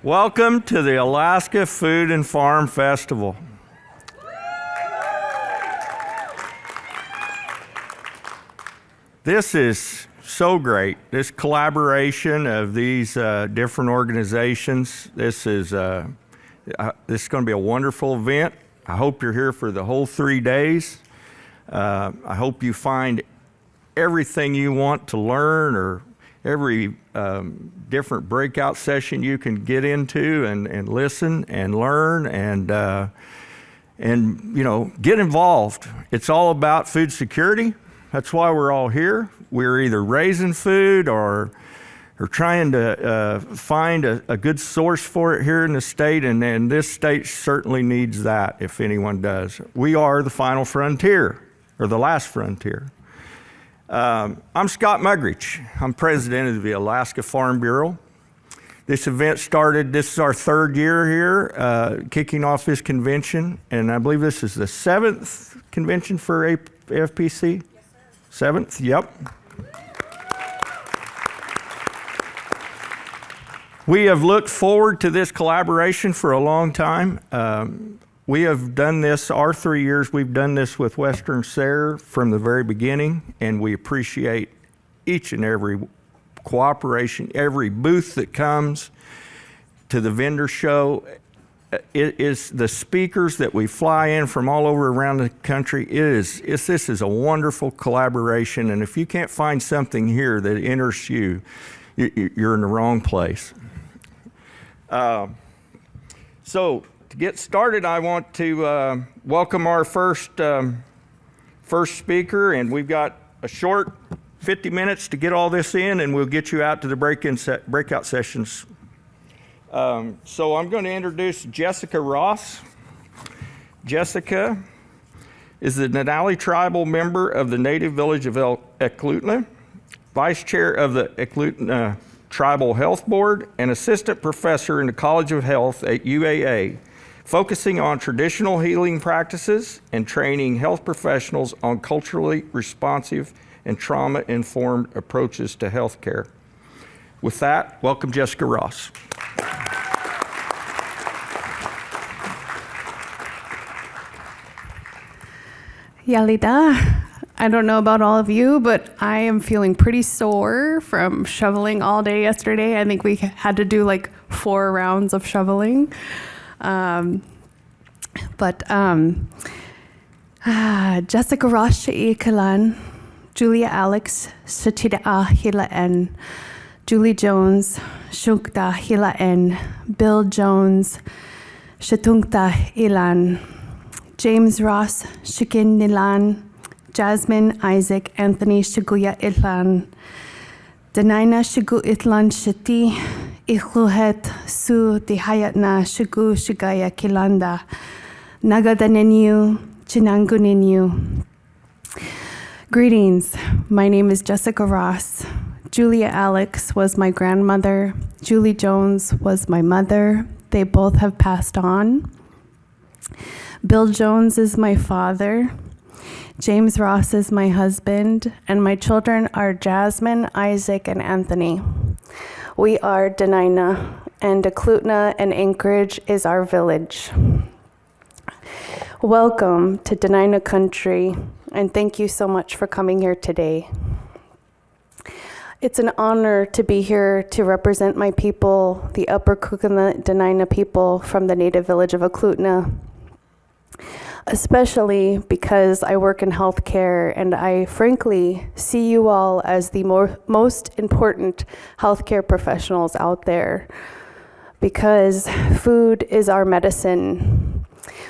Welcome to the Alaska Food and Farm Festival. This is so great. This collaboration of these different organizations. This is going to be a wonderful event. I hope you're here for the whole 3 days. I hope you find everything you want to learn, or every different breakout session you can get into and listen and learn and get involved. It's all about food security. That's why we're all here. We're either raising food or trying to find a good source for it here in the state, and this state certainly needs that, if anyone does. We are the final frontier, or the last frontier. I'm Scott Mugrage. I'm president of the Alaska Farm Bureau. This event started, this is our 3rd year here, kicking off this convention, and I believe this is the 7th convention for AFPC? Yes, sir. 7th, yep. We have looked forward to this collaboration for a long time. We have done this, our 3 years, we've done this with Western SARE from the very beginning, and we appreciate each and every cooperation, every booth that comes to the vendor show. It is the speakers that we fly in from all over around the country. This is a wonderful collaboration, and if you can't find something here that interests you, you're in the wrong place. So to get started, I want to welcome our first speaker, and we've got a short 50 minutes to get all this in, and we'll get you out to the breakout sessions. So I'm going to introduce Jessica Ross. Jessica is the Denali tribal member of the native village of Eklutna, vice chair of the Eklutna Tribal Health Board, and assistant professor in the College of Health at UAA, focusing on traditional healing practices and training health professionals on culturally responsive and trauma-informed approaches to healthcare. With that, welcome Jessica Ross. Yalida, I don't know about all of you, but I am feeling pretty sore from shoveling all day yesterday. I think we had to do like 4 rounds of shoveling. Jessica Ross Kalan, Julia Alex Satida Hila N, Julie Jones Shukta Hila N, Bill Jones Shatungta Ilan, James Ross Shikin Nilan, Jasmine Isaac Anthony Shiguya Itlan, Denaina Shigu Itlan Shati, Ichuhet Su Dihayatna Shigu Shigaya Kilanda, Nagadanenu, Chinanguninu. Greetings, my name is Jessica Ross. Julia Alex was my grandmother. Julie Jones was my mother. They both have passed on. Bill Jones is my father. James Ross is my husband, and my children are Jasmine, Isaac, and Anthony. We are Denaina, and Eklutna and Anchorage is our village. Welcome to Denaina country, and thank you so much for coming here today. It's an honor to be here to represent my people, the Upper Kukuna Denaina people from the native village of Eklutna, especially because I work in healthcare, and I frankly see you all as the most important healthcare professionals out there, because food is our medicine.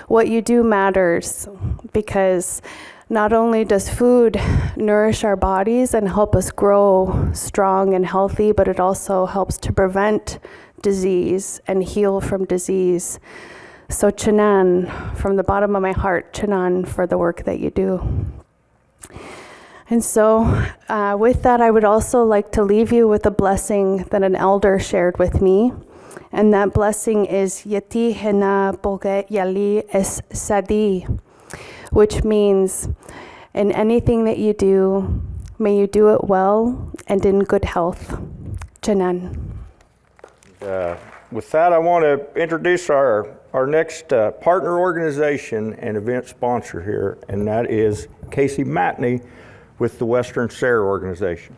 What you do matters, because not only does food nourish our bodies and help us grow strong and healthy, but it also helps to prevent disease and heal from disease. So Chanan, from the bottom of my heart, Chanan, for the work that you do. And so with that, I would also like to leave you with a blessing that an elder shared with me. And that blessing is Yeti Hena Boge Yali Es Sadi, which means in anything that you do, may you do it well and in good health. Chanan. With that, I want to introduce our next partner organization and event sponsor here, and that is Casey Matney with the Western SARE organization.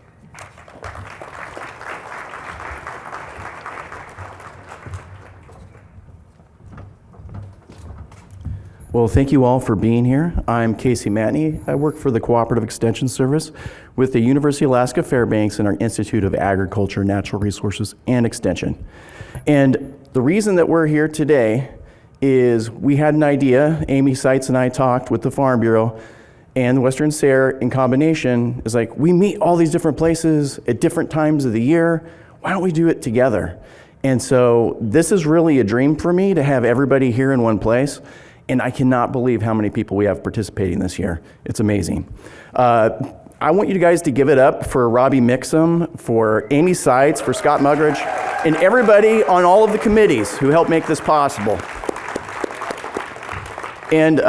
Well, thank you all for being here. I'm Casey Matney. I work for the Cooperative Extension Service with the University of Alaska Fairbanks and our Institute of Agriculture, Natural Resources, and Extension. And the reason that we're here today is we had an idea. Amy Seitz and I talked with the Farm Bureau, and the Western SARE in combination is like, we meet all these different places at different times of the year. Why don't we do it together? And so this is really a dream for me to have everybody here in one place. And I cannot believe how many people we have participating this year. It's amazing. I want you guys to give it up for Robbi Mixon, for Amy Seitz, for Scott Mugrage, and everybody on all of the committees who helped make this possible. And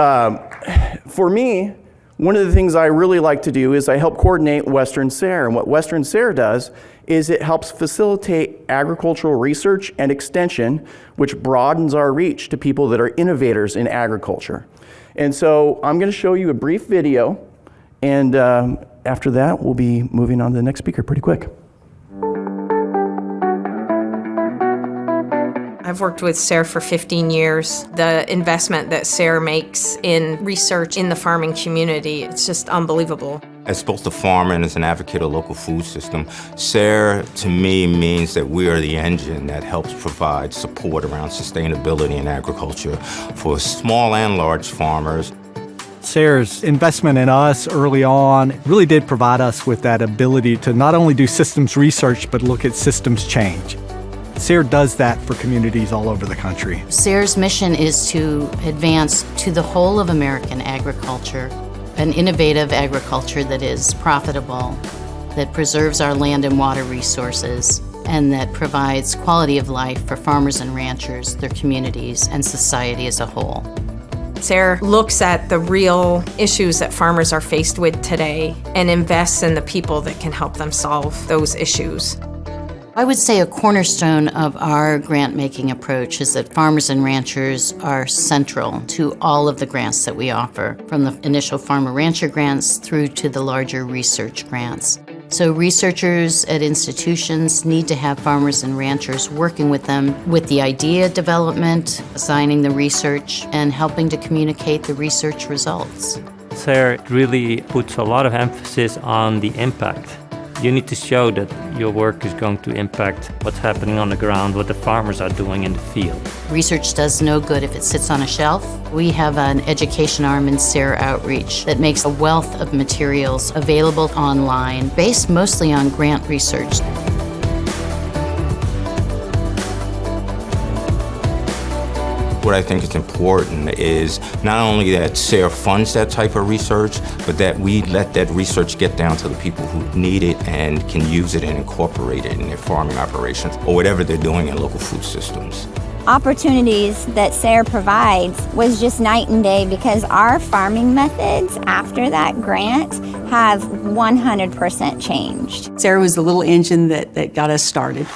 for me, one of the things I really like to do is I help coordinate Western SARE. And what Western SARE does is it helps facilitate agricultural research and extension, which broadens our reach to people that are innovators in agriculture. And so I'm going to show you a brief video, and after that, we'll be moving on to the next speaker pretty quick. I've worked with SARE for 15 years. The investment that SARE makes in research in the farming community, it's just unbelievable. As both a farmer and as an advocate of local food system, SARE to me means that we are the engine that helps provide support around sustainability in agriculture for small and large farmers. SARE's investment in us early on really did provide us with that ability to not only do systems research, but look at systems change. SARE does that for communities all over the country. SARE's mission is to advance to the whole of American agriculture, an innovative agriculture that is profitable, that preserves our land and water resources, and that provides quality of life for farmers and ranchers, their communities, and society as a whole. SARE looks at the real issues that farmers are faced with today and invests in the people that can help them solve those issues. I would say a cornerstone of our grant-making approach is that farmers and ranchers are central to all of the grants that we offer, from the initial farmer-rancher grants through to the larger research grants. So researchers at institutions need to have farmers and ranchers working with them with the idea development, assigning the research, and helping to communicate the research results. SARE really puts a lot of emphasis on the impact. You need to show that your work is going to impact what's happening on the ground, what the farmers are doing in the field. Research does no good if it sits on a shelf. We have an education arm in SARE Outreach that makes a wealth of materials available online, based mostly on grant research. What I think is important is not only that SARE funds that type of research, but that we let that research get down to the people who need it and can use it and incorporate it in their farming operations or whatever they're doing in local food systems. Opportunities that SARE provides was just night and day, because our farming methods after that grant have 100% changed. SARE was the little engine that got us started.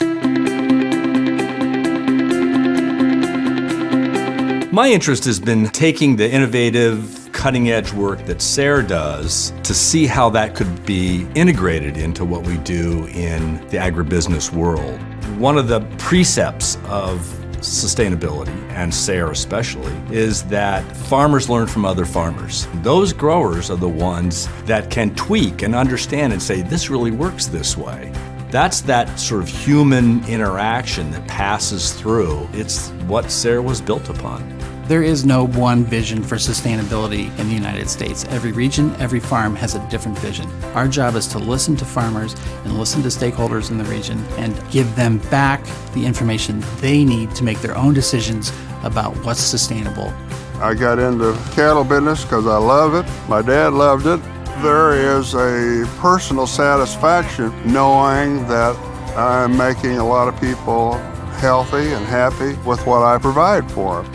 My interest has been taking the innovative, cutting-edge work that SARE does to see how that could be integrated into what we do in the agribusiness world. One of the precepts of sustainability, and SARE especially, is that farmers learn from other farmers. Those growers are the ones that can tweak and understand and say, this really works this way. That's that sort of human interaction that passes through. It's what SARE was built upon. There is no one vision for sustainability in the United States. Every region, every farm has a different vision. Our job is to listen to farmers and listen to stakeholders in the region and give them back the information they need to make their own decisions about what's sustainable. I got into cattle business because I love it. My dad loved it. There is a personal satisfaction knowing that I'm making a lot of people healthy and happy with what I provide for them.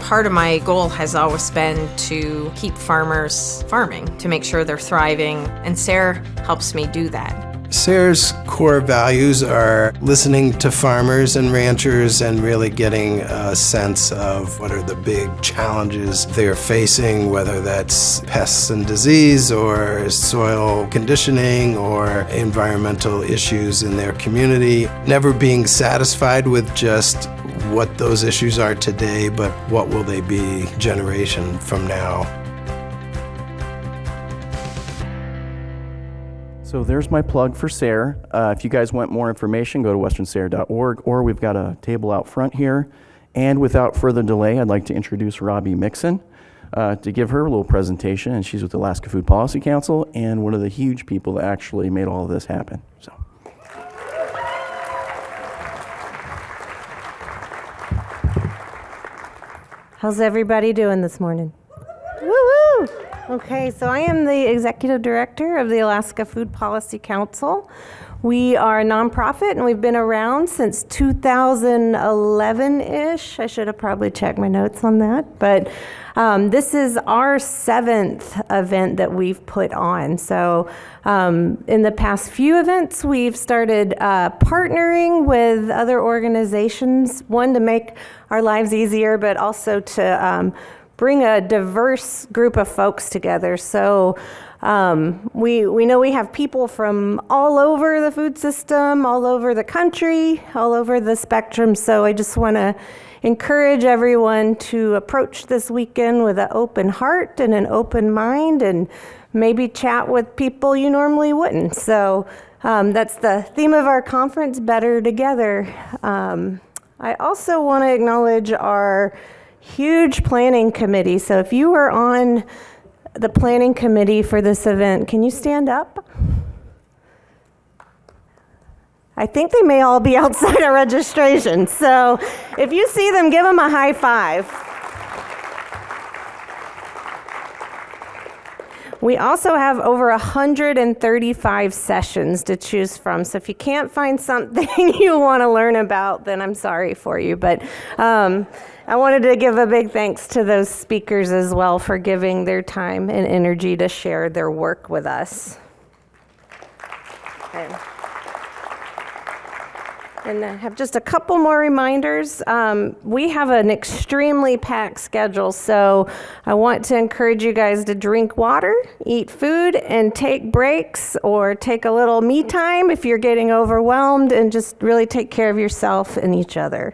Part of my goal has always been to keep farmers farming, to make sure they're thriving, and SARE helps me do that. SARE's core values are listening to farmers and ranchers and really getting a sense of what are the big challenges they're facing, whether that's pests and disease or soil conditioning or environmental issues in their community. Never being satisfied with just what those issues are today, but what will they be generation from now. So there's my plug for SARE. If you guys want more information, go to westernsare.org, or we've got a table out front here. And without further delay, I'd like to introduce Robbi Mixon to give her a little presentation. And she's with the Alaska Food Policy Council and one of the huge people that actually made all of this happen. So. How's everybody doing this morning? Woo-woo! Okay, so I am the Executive Director of the Alaska Food Policy Council. We are a nonprofit and we've been around since 2011-ish. I should have probably checked my notes on that, but this is our 7th event that we've put on. So in the past few events, we've started partnering with other organizations, one to make our lives easier, but also to bring a diverse group of folks together. So we know we have people from all over the food system, all over the country, all over the spectrum. So I just want to encourage everyone to approach this weekend with an open heart and an open mind and maybe chat with people you normally wouldn't. So that's the theme of our conference, Better Together. I also want to acknowledge our huge planning committee. So if you were on the planning committee for this event, can you stand up? I think they may all be outside of registration. So if you see them, give them a high five. We also have over 135 sessions to choose from. So if you can't find something you want to learn about, then I'm sorry for you. But I wanted to give a big thanks to those speakers as well for giving their time and energy to share their work with us. Okay. And I have just a couple more reminders. We have an extremely packed schedule, so I want to encourage you guys to drink water, eat food, and take breaks or take a little me time if you're getting overwhelmed, and just really take care of yourself and each other.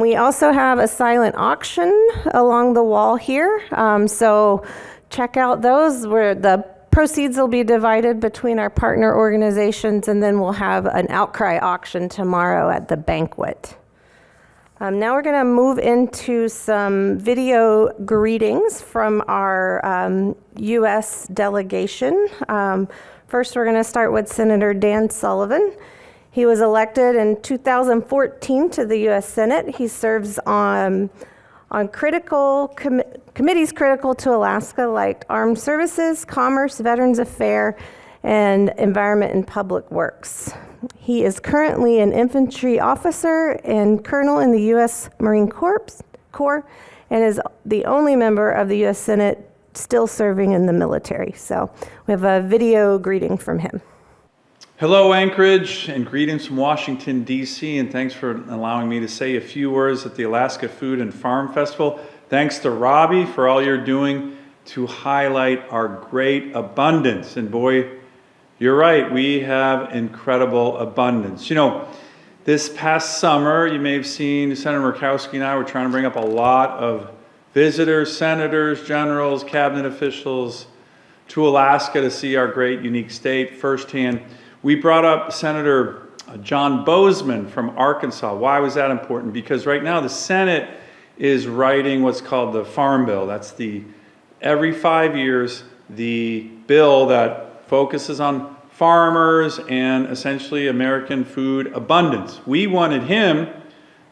We also have a silent auction along the wall here, so check out those where the proceeds will be divided between our partner organizations, and then we'll have an outcry auction tomorrow at the banquet. Now we're going to move into some video greetings from our U.S. delegation. First, we're going to start with Senator Dan Sullivan. He was elected in 2014 to the U.S. Senate. He serves on critical committees critical to Alaska, like Armed Services, Commerce, Veterans Affairs, and Environment and Public Works. He is currently an infantry officer and colonel in the U.S. Marine Corps, and is the only member of the U.S. Senate still serving in the military. So we have a video greeting from him. Hello, Anchorage, and greetings from Washington, D.C., and thanks for allowing me to say a few words at the Alaska Food and Farm Festival. Thanks to Robbi for all you're doing to highlight our great abundance. And boy, you're right, we have incredible abundance. You know, this past summer, you may have seen Senator Murkowski and I were trying to bring up a lot of visitors, senators, generals, cabinet officials to Alaska to see our great, unique state firsthand. We brought up Senator John Bozeman from Arkansas. Why was that important? Because right now the Senate is writing what's called the Farm Bill. That's every 5 years, the bill that focuses on farmers and essentially American food abundance. We wanted him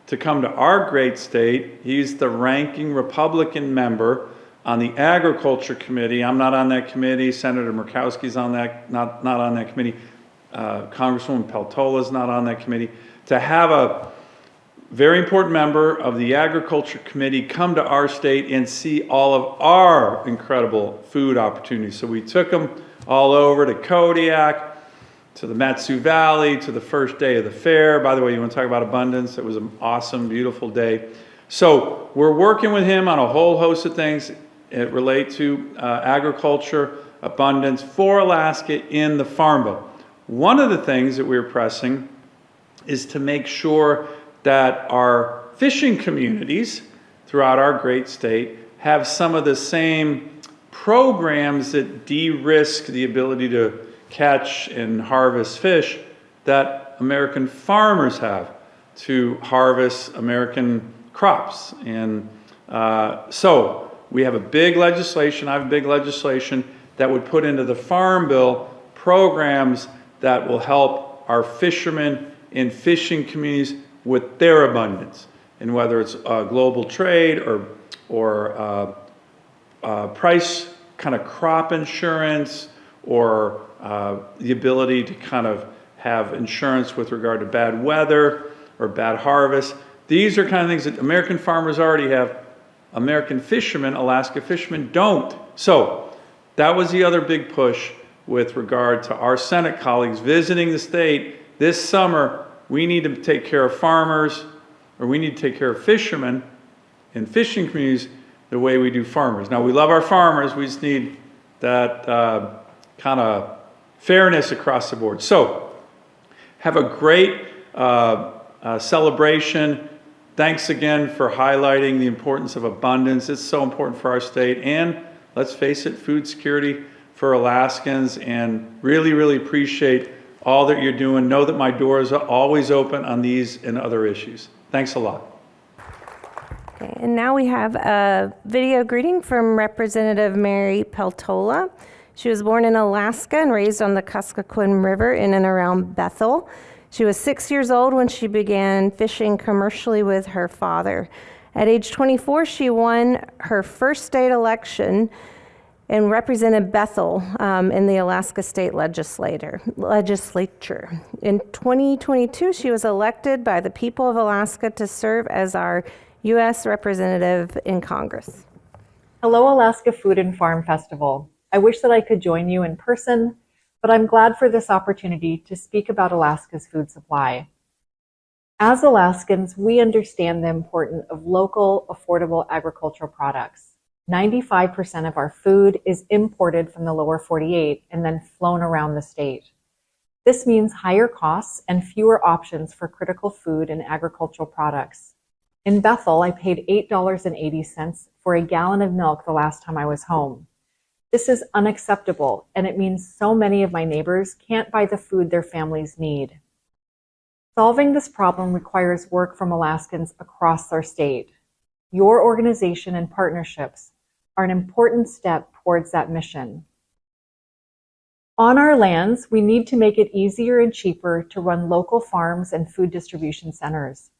to come to our great state. He's the ranking Republican member on the Agriculture Committee. I'm not on that committee. Senator Murkowski's on that, not on that committee. Congresswoman Peltola is not on that committee. To have a very important member of the Agriculture Committee come to our state and see all of our incredible food opportunities. So we took them all over to Kodiak, to the Matsu Valley, to the first day of the fair. By the way, you want to talk about abundance? It was an awesome, beautiful day. So we're working with him on a whole host of things that relate to agriculture, abundance for Alaska in the Farm Bill. One of the things that we're pressing is to make sure that our fishing communities throughout our great state have some of the same programs that de-risk the ability to catch and harvest fish that American farmers have to harvest American crops. And so we have a big legislation, I have a big legislation that would put into the Farm Bill programs that will help our fishermen in fishing communities with their abundance. And whether it's global trade or price kind of crop insurance or the ability to kind of have insurance with regard to bad weather or bad harvest. These are kind of things that American farmers already have. American fishermen, Alaska fishermen, don't. So that was the other big push with regard to our Senate colleagues visiting the state this summer. We need to take care of farmers, or we need to take care of fishermen in fishing communities the way we do farmers. Now, we love our farmers. We just need that kind of fairness across the board. So have a great celebration. Thanks again for highlighting the importance of abundance. It's so important for our state. And let's face it, food security for Alaskans. And really, really appreciate all that you're doing. Know that my doors are always open on these and other issues. Thanks a lot. Okay, and now we have a video greeting from Representative Mary Peltola. She was born in Alaska and raised on the Kuskokwim River in and around Bethel. She was 6 years old when she began fishing commercially with her father. At age 24, she won her first state election and represented Bethel in the Alaska State Legislature. In 2022, she was elected by the people of Alaska to serve as our U.S. representative in Congress. Hello, Alaska Food and Farm Festival. I wish that I could join you in person, but I'm glad for this opportunity to speak about Alaska's food supply. As Alaskans, we understand the importance of local, affordable agricultural products. 95% of our food is imported from the lower 48 and then flown around the state. This means higher costs and fewer options for critical food and agricultural products. In Bethel, I paid $8.80 for a gallon of milk the last time I was home. This is unacceptable, and it means so many of my neighbors can't buy the food their families need. Solving this problem requires work from Alaskans across our state. Your organization and partnerships are an important step towards that mission. On our lands, we need to make it easier and cheaper to run local farms and food distribution centers.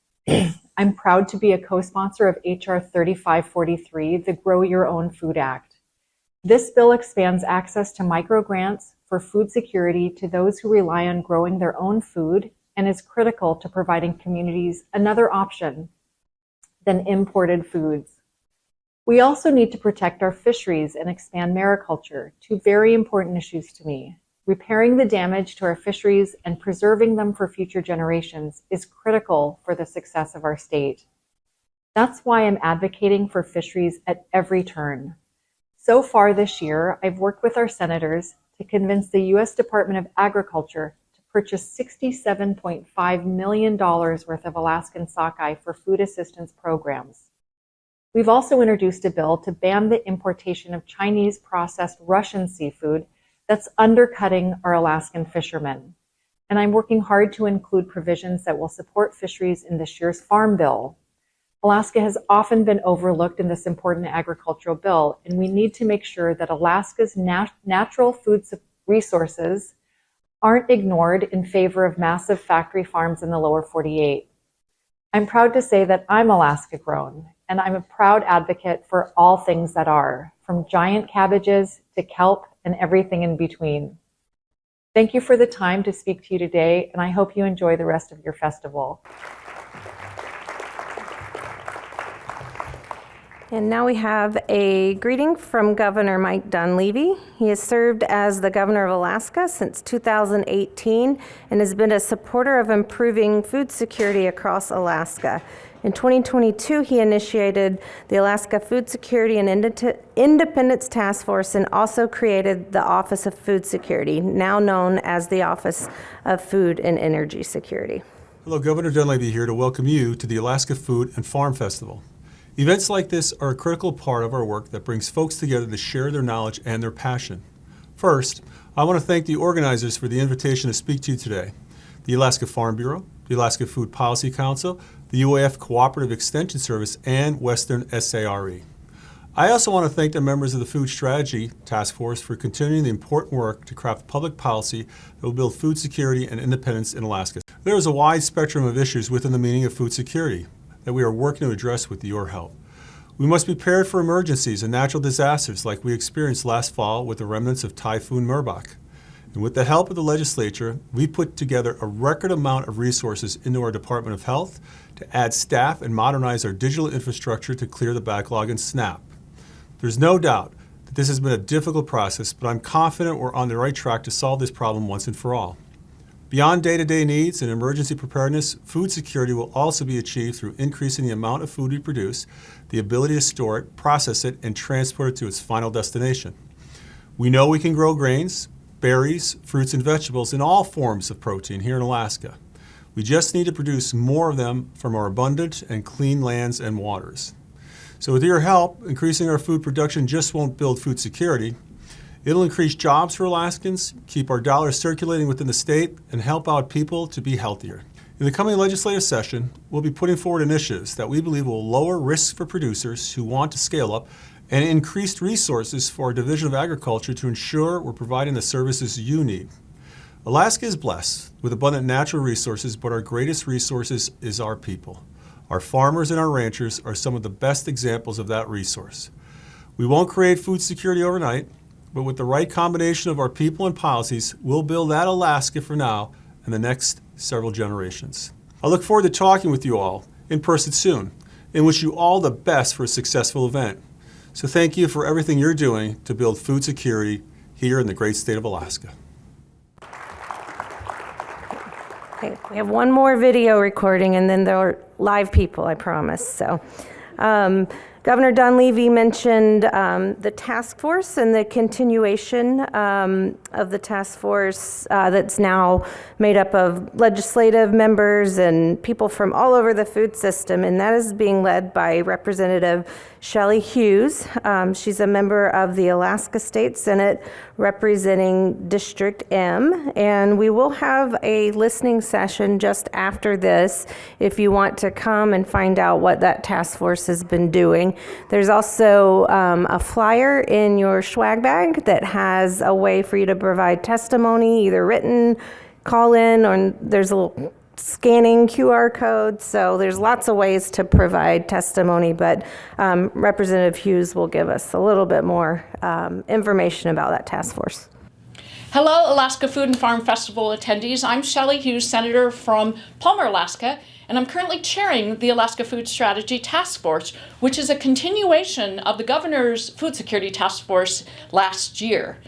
I'm proud to be a co-sponsor of H.R. 3543, the Grow Your Own Food Act. This bill expands access to microgrants for food security to those who rely on growing their own food and is critical to providing communities another option than imported foods. We also need to protect our fisheries and expand mariculture, two very important issues to me. Repairing the damage to our fisheries and preserving them for future generations is critical for the success of our state. That's why I'm advocating for fisheries at every turn. So far this year, I've worked with our senators to convince the U.S. Department of Agriculture to purchase $67.5 million worth of Alaskan sockeye for food assistance programs. We've also introduced a bill to ban the importation of Chinese processed Russian seafood that's undercutting our Alaskan fishermen. And I'm working hard to include provisions that will support fisheries in this year's Farm Bill. Alaska has often been overlooked in this important agricultural bill, and we need to make sure that Alaska's natural food resources aren't ignored in favor of massive factory farms in the lower 48. I'm proud to say that I'm Alaska grown, and I'm a proud advocate for all things that are, from giant cabbages to kelp and everything in between. Thank you for the time to speak to you today, and I hope you enjoy the rest of your festival. And now we have a greeting from Governor Mike Dunleavy. He has served as the governor of Alaska since 2018 and has been a supporter of improving food security across Alaska. In 2022, he initiated the Alaska Food Security and Independence Task Force and also created the Office of Food Security, now known as the Office of Food and Energy Security. Hello, Governor Dunleavy here to welcome you to the Alaska Food and Farm Festival. Events like this are a critical part of our work that brings folks together to share their knowledge and their passion. First, I want to thank the organizers for the invitation to speak to you today. The Alaska Farm Bureau, the Alaska Food Policy Council, the UAF Cooperative Extension Service, and Western SARE. I also want to thank the members of the Food Strategy Task Force for continuing the important work to craft public policy that will build food security and independence in Alaska. There is a wide spectrum of issues within the meaning of food security that we are working to address with your help. We must be prepared for emergencies and natural disasters like we experienced last fall with the remnants of Typhoon Murbach. And with the help of the legislature, we put together a record amount of resources into our Department of Health to add staff and modernize our digital infrastructure to clear the backlog in SNAP. There's no doubt that this has been a difficult process, but I'm confident we're on the right track to solve this problem once and for all. Beyond day-to-day needs and emergency preparedness, food security will also be achieved through increasing the amount of food we produce, the ability to store it, process it, and transport it to its final destination. We know we can grow grains, berries, fruits, and vegetables in all forms of protein here in Alaska. We just need to produce more of them from our abundant and clean lands and waters. So with your help, increasing our food production just won't build food security. It'll increase jobs for Alaskans, keep our dollars circulating within the state, and help out people to be healthier. In the coming legislative session, we'll be putting forward initiatives that we believe will lower risks for producers who want to scale up and increased resources for our Division of Agriculture to ensure we're providing the services you need. Alaska is blessed with abundant natural resources, but our greatest resources is our people. Our farmers and our ranchers are some of the best examples of that resource. We won't create food security overnight, but with the right combination of our people and policies, we'll build that Alaska for now and the next several generations. I look forward to talking with you all in person soon and wish you all the best for a successful event. So thank you for everything you're doing to build food security here in the great state of Alaska. Okay, we have one more video recording and then there are live people, I promise. So, Governor Dunleavy mentioned the task force and the continuation of the task force that's now made up of legislative members and people from all over the food system, and that is being led by Representative Shelley Hughes. She's a member of the Alaska State Senate representing District M, and we will have a listening session just after this if you want to come and find out what that task force has been doing. There's also a flyer in your swag bag that has a way for you to provide testimony, either written, call in, or there's a little scanning QR code. So there's lots of ways to provide testimony, but Representative Hughes will give us a little bit more information about that task force. Hello, Alaska Food and Farm Festival attendees. I'm Shelley Hughes, Senator from Palmer, Alaska, and I'm currently chairing the Alaska Food Strategy Task Force, which is a continuation of the Governor's Food Security Task Force last year.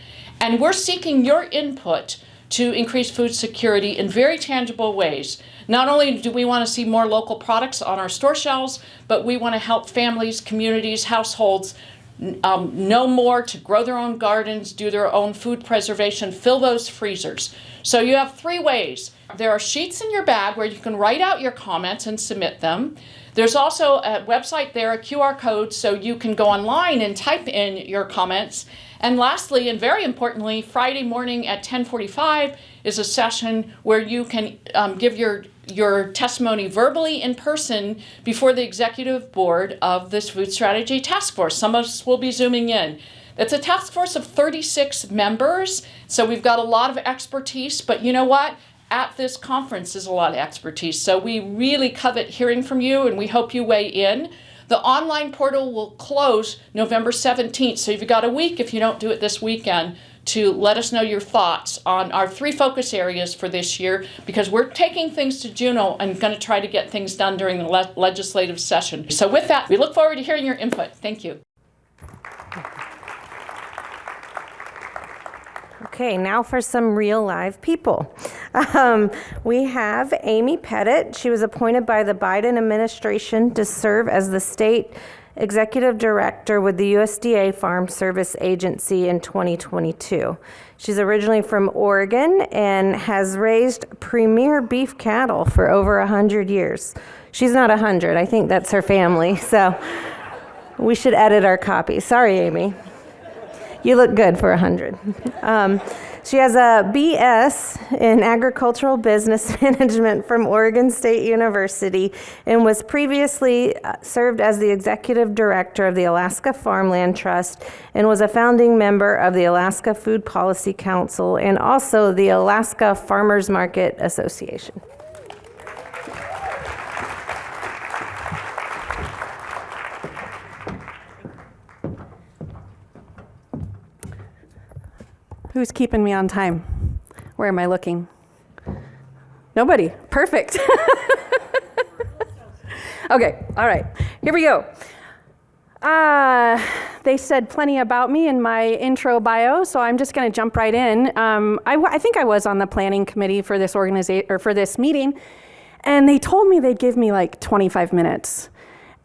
And we're seeking your input to increase food security in very tangible ways. Not only do we want to see more local products on our store shelves, but we want to help families, communities, households know more to grow their own gardens, do their own food preservation, fill those freezers. So you have three ways. There are sheets in your bag where you can write out your comments and submit them. There's also a website there, a QR code, so you can go online and type in your comments. And lastly, and very importantly, Friday morning at 10:45 is a session where you can give your testimony verbally in person before the executive board of this Food Strategy Task Force. Some of us will be zooming in. It's a task force of 36 members, so we've got a lot of expertise, but you know what? At this conference is a lot of expertise, so we really covet hearing from you, and we hope you weigh in. The online portal will close November 17th, so you've got a week if you don't do it this weekend to let us know your thoughts on our 3 focus areas for this year, because we're taking things to Juneau and going to try to get things done during the legislative session. So with that, we look forward to hearing your input. Thank you. Okay, now for some real live people. We have Amy Pettit. She was appointed by the Biden administration to serve as the state executive director with the USDA Farm Service Agency in 2022. She's originally from Oregon and has raised premier beef cattle for over 100 years. She's not 100, I think that's her family, so we should edit our copy. Sorry, Amy. You look good for 100. She has a BS in agricultural business management from Oregon State University and was previously served as the executive director of the Alaska Farmland Trust and was a founding member of the Alaska Food Policy Council and also the Alaska Farmers Market Association. Who's keeping me on time? Where am I looking? Nobody. Perfect. Okay, all right, here we go. They said plenty about me in my intro bio, so I'm just going to jump right in. I think I was on the planning committee for this organization or for this meeting, and they told me they'd give me like 25 minutes.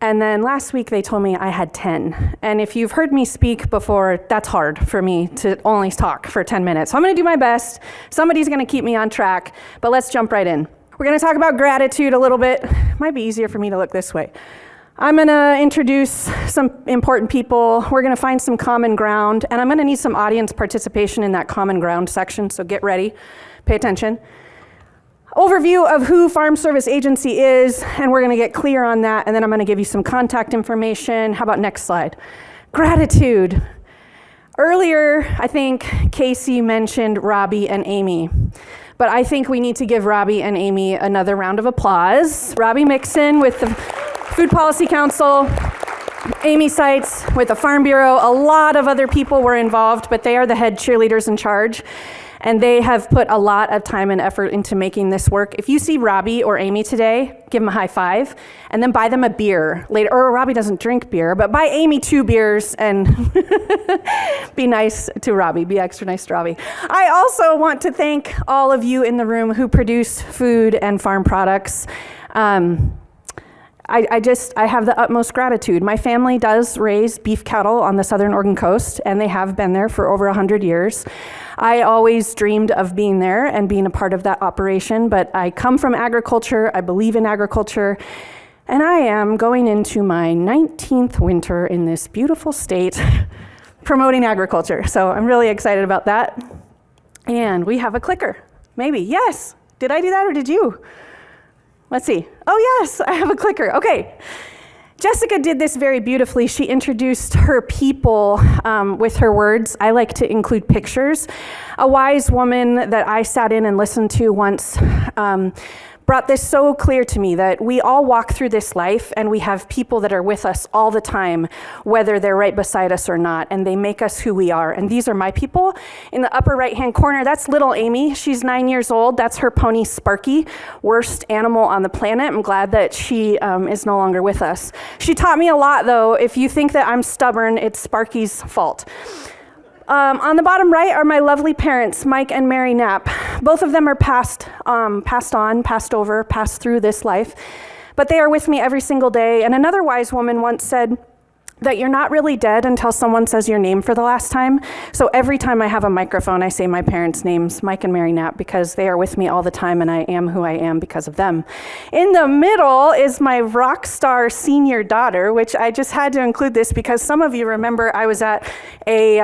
And then last week they told me I had 10. And if you've heard me speak before, that's hard for me to only talk for 10 minutes. So I'm gonna do my best. Somebody's gonna keep me on track, but let's jump right in. We're gonna talk about gratitude a little bit. Might be easier for me to look this way. I'm gonna introduce some important people. We're gonna find some common ground, and I'm gonna need some audience participation in that common ground section, so get ready, pay attention. Overview of who Farm Service Agency is, and we're going to get clear on that, and then I'm going to give you some contact information. How about next slide? Gratitude. Earlier, I think Casey mentioned Robbi and Amy, but I think we need to give Robbi and Amy another round of applause. Robbi Mixon with the Food Policy Council, Amy Seitz with the Farm Bureau. A lot of other people were involved, but they are the head cheerleaders in charge. And they have put a lot of time and effort into making this work. If you see Robbi or Amy today, give them a high five, and then buy them a beer later. Or Robbi doesn't drink beer, but buy Amy 2 beers and be nice to Robbi, be extra nice to Robbi. I also want to thank all of you in the room who produce food and farm products. I have the utmost gratitude. My family does raise beef cattle on the southern Oregon coast, and they have been there for over 100 years. I always dreamed of being there and being a part of that operation, but I come from agriculture, I believe in agriculture, and I am going into my 19th winter in this beautiful state promoting agriculture. So I'm really excited about that. And we have a clicker, maybe, yes. Did I do that or did you? Let's see. Oh yes, I have a clicker. Okay. Jessica did this very beautifully. She introduced her people with her words. I like to include pictures. A wise woman that I sat in and listened to once brought this so clear to me that we all walk through this life and we have people that are with us all the time, whether they're right beside us or not, and they make us who we are. And these are my people. In the upper right-hand corner, that's little Amy. She's 9 years old. That's her pony, Sparky, worst animal on the planet. I'm glad that she is no longer with us. She taught me a lot, though. If you think that I'm stubborn, it's Sparky's fault. On the bottom right are my lovely parents, Mike and Mary Knapp. Both of them are passed on, passed over, passed through this life, but they are with me every single day. And another wise woman once said that you're not really dead until someone says your name for the last time. So every time I have a microphone, I say my parents' names, Mike and Mary Knapp, because they are with me all the time and I am who I am because of them. In the middle is my rock star senior daughter, which I just had to include this because some of you remember I was at a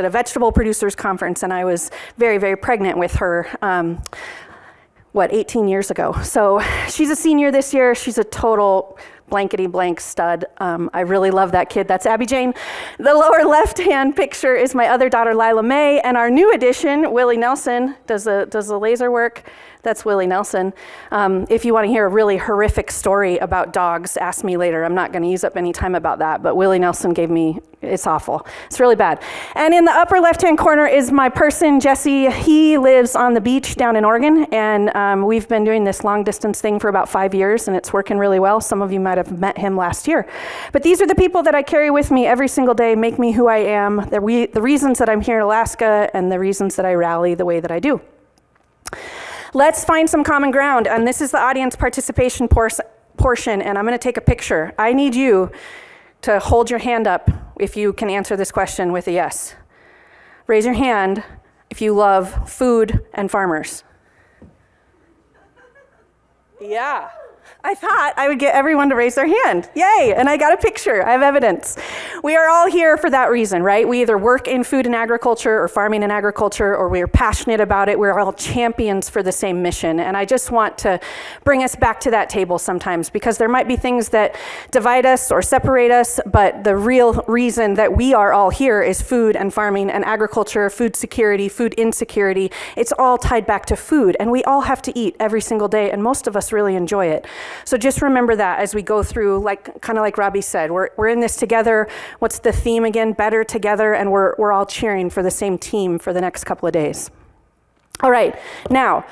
vegetable producers conference, and I was very, very pregnant with her 18 years ago. So she's a senior this year. She's a total blankety blank stud. I really love that kid. That's Abby Jane. The lower left-hand picture is my other daughter, Lila Mae, and our new addition, Willie Nelson, does the laser work. That's Willie Nelson. If you want to hear a really horrific story about dogs, ask me later. I'm not going to use up any time about that, but Willie Nelson gave me, it's awful. It's really bad. And in the upper left-hand corner is my person, Jesse. He lives on the beach down in Oregon, and we've been doing this long-distance thing for about 5 years, and it's working really well. Some of you might have met him last year. But these are the people that I carry with me every single day, make me who I am, the reasons that I'm here in Alaska, and the reasons that I rally the way that I do. Let's find some common ground, and this is the audience participation portion, and I'm going to take a picture. I need you to hold your hand up if you can answer this question with a yes. Raise your hand if you love food and farmers. Yeah. I thought I would get everyone to raise their hand. Yay, and I got a picture. I have evidence. We are all here for that reason, right? We either work in food and agriculture or farming and agriculture, or we are passionate about it. We're all champions for the same mission. And I just want to bring us back to that table sometimes, because there might be things that divide us or separate us, but the real reason that we are all here is food and farming and agriculture, food security, food insecurity. It's all tied back to food, and we all have to eat every single day, and most of us really enjoy it. So just remember that as we go through, kind of like Robbi said, we're in this together. What's the theme again? Better together, and we're all cheering for the same team for the next couple of days. All right, now,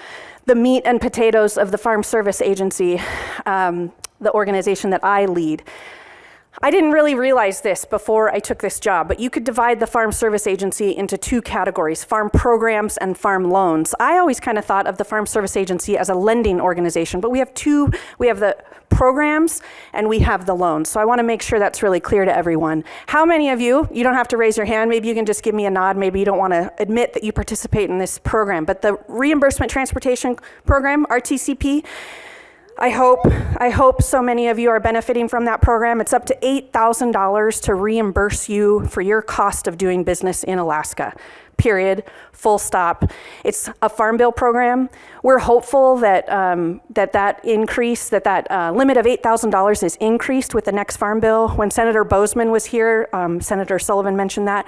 the meat and potatoes of the Farm Service Agency, the organization that I lead. I didn't really realize this before I took this job, but you could divide the Farm Service Agency into two categories, farm programs and farm loans. I always kind of thought of the Farm Service Agency as a lending organization, but we have two. We have the programs and we have the loans. So I want to make sure that's really clear to everyone. How many of you don't have to raise your hand, maybe you can just give me a nod, maybe you don't want to admit that you participate in this program, but the Reimbursement Transportation Program, RTCP, I hope so many of you are benefiting from that program. It's up to $8,000 to reimburse you for your cost of doing business in Alaska. Period. Full stop. It's a farm bill program. We're hopeful that that increase, that limit of $8,000 is increased with the next farm bill. When Senator Bozeman was here, Senator Sullivan mentioned that.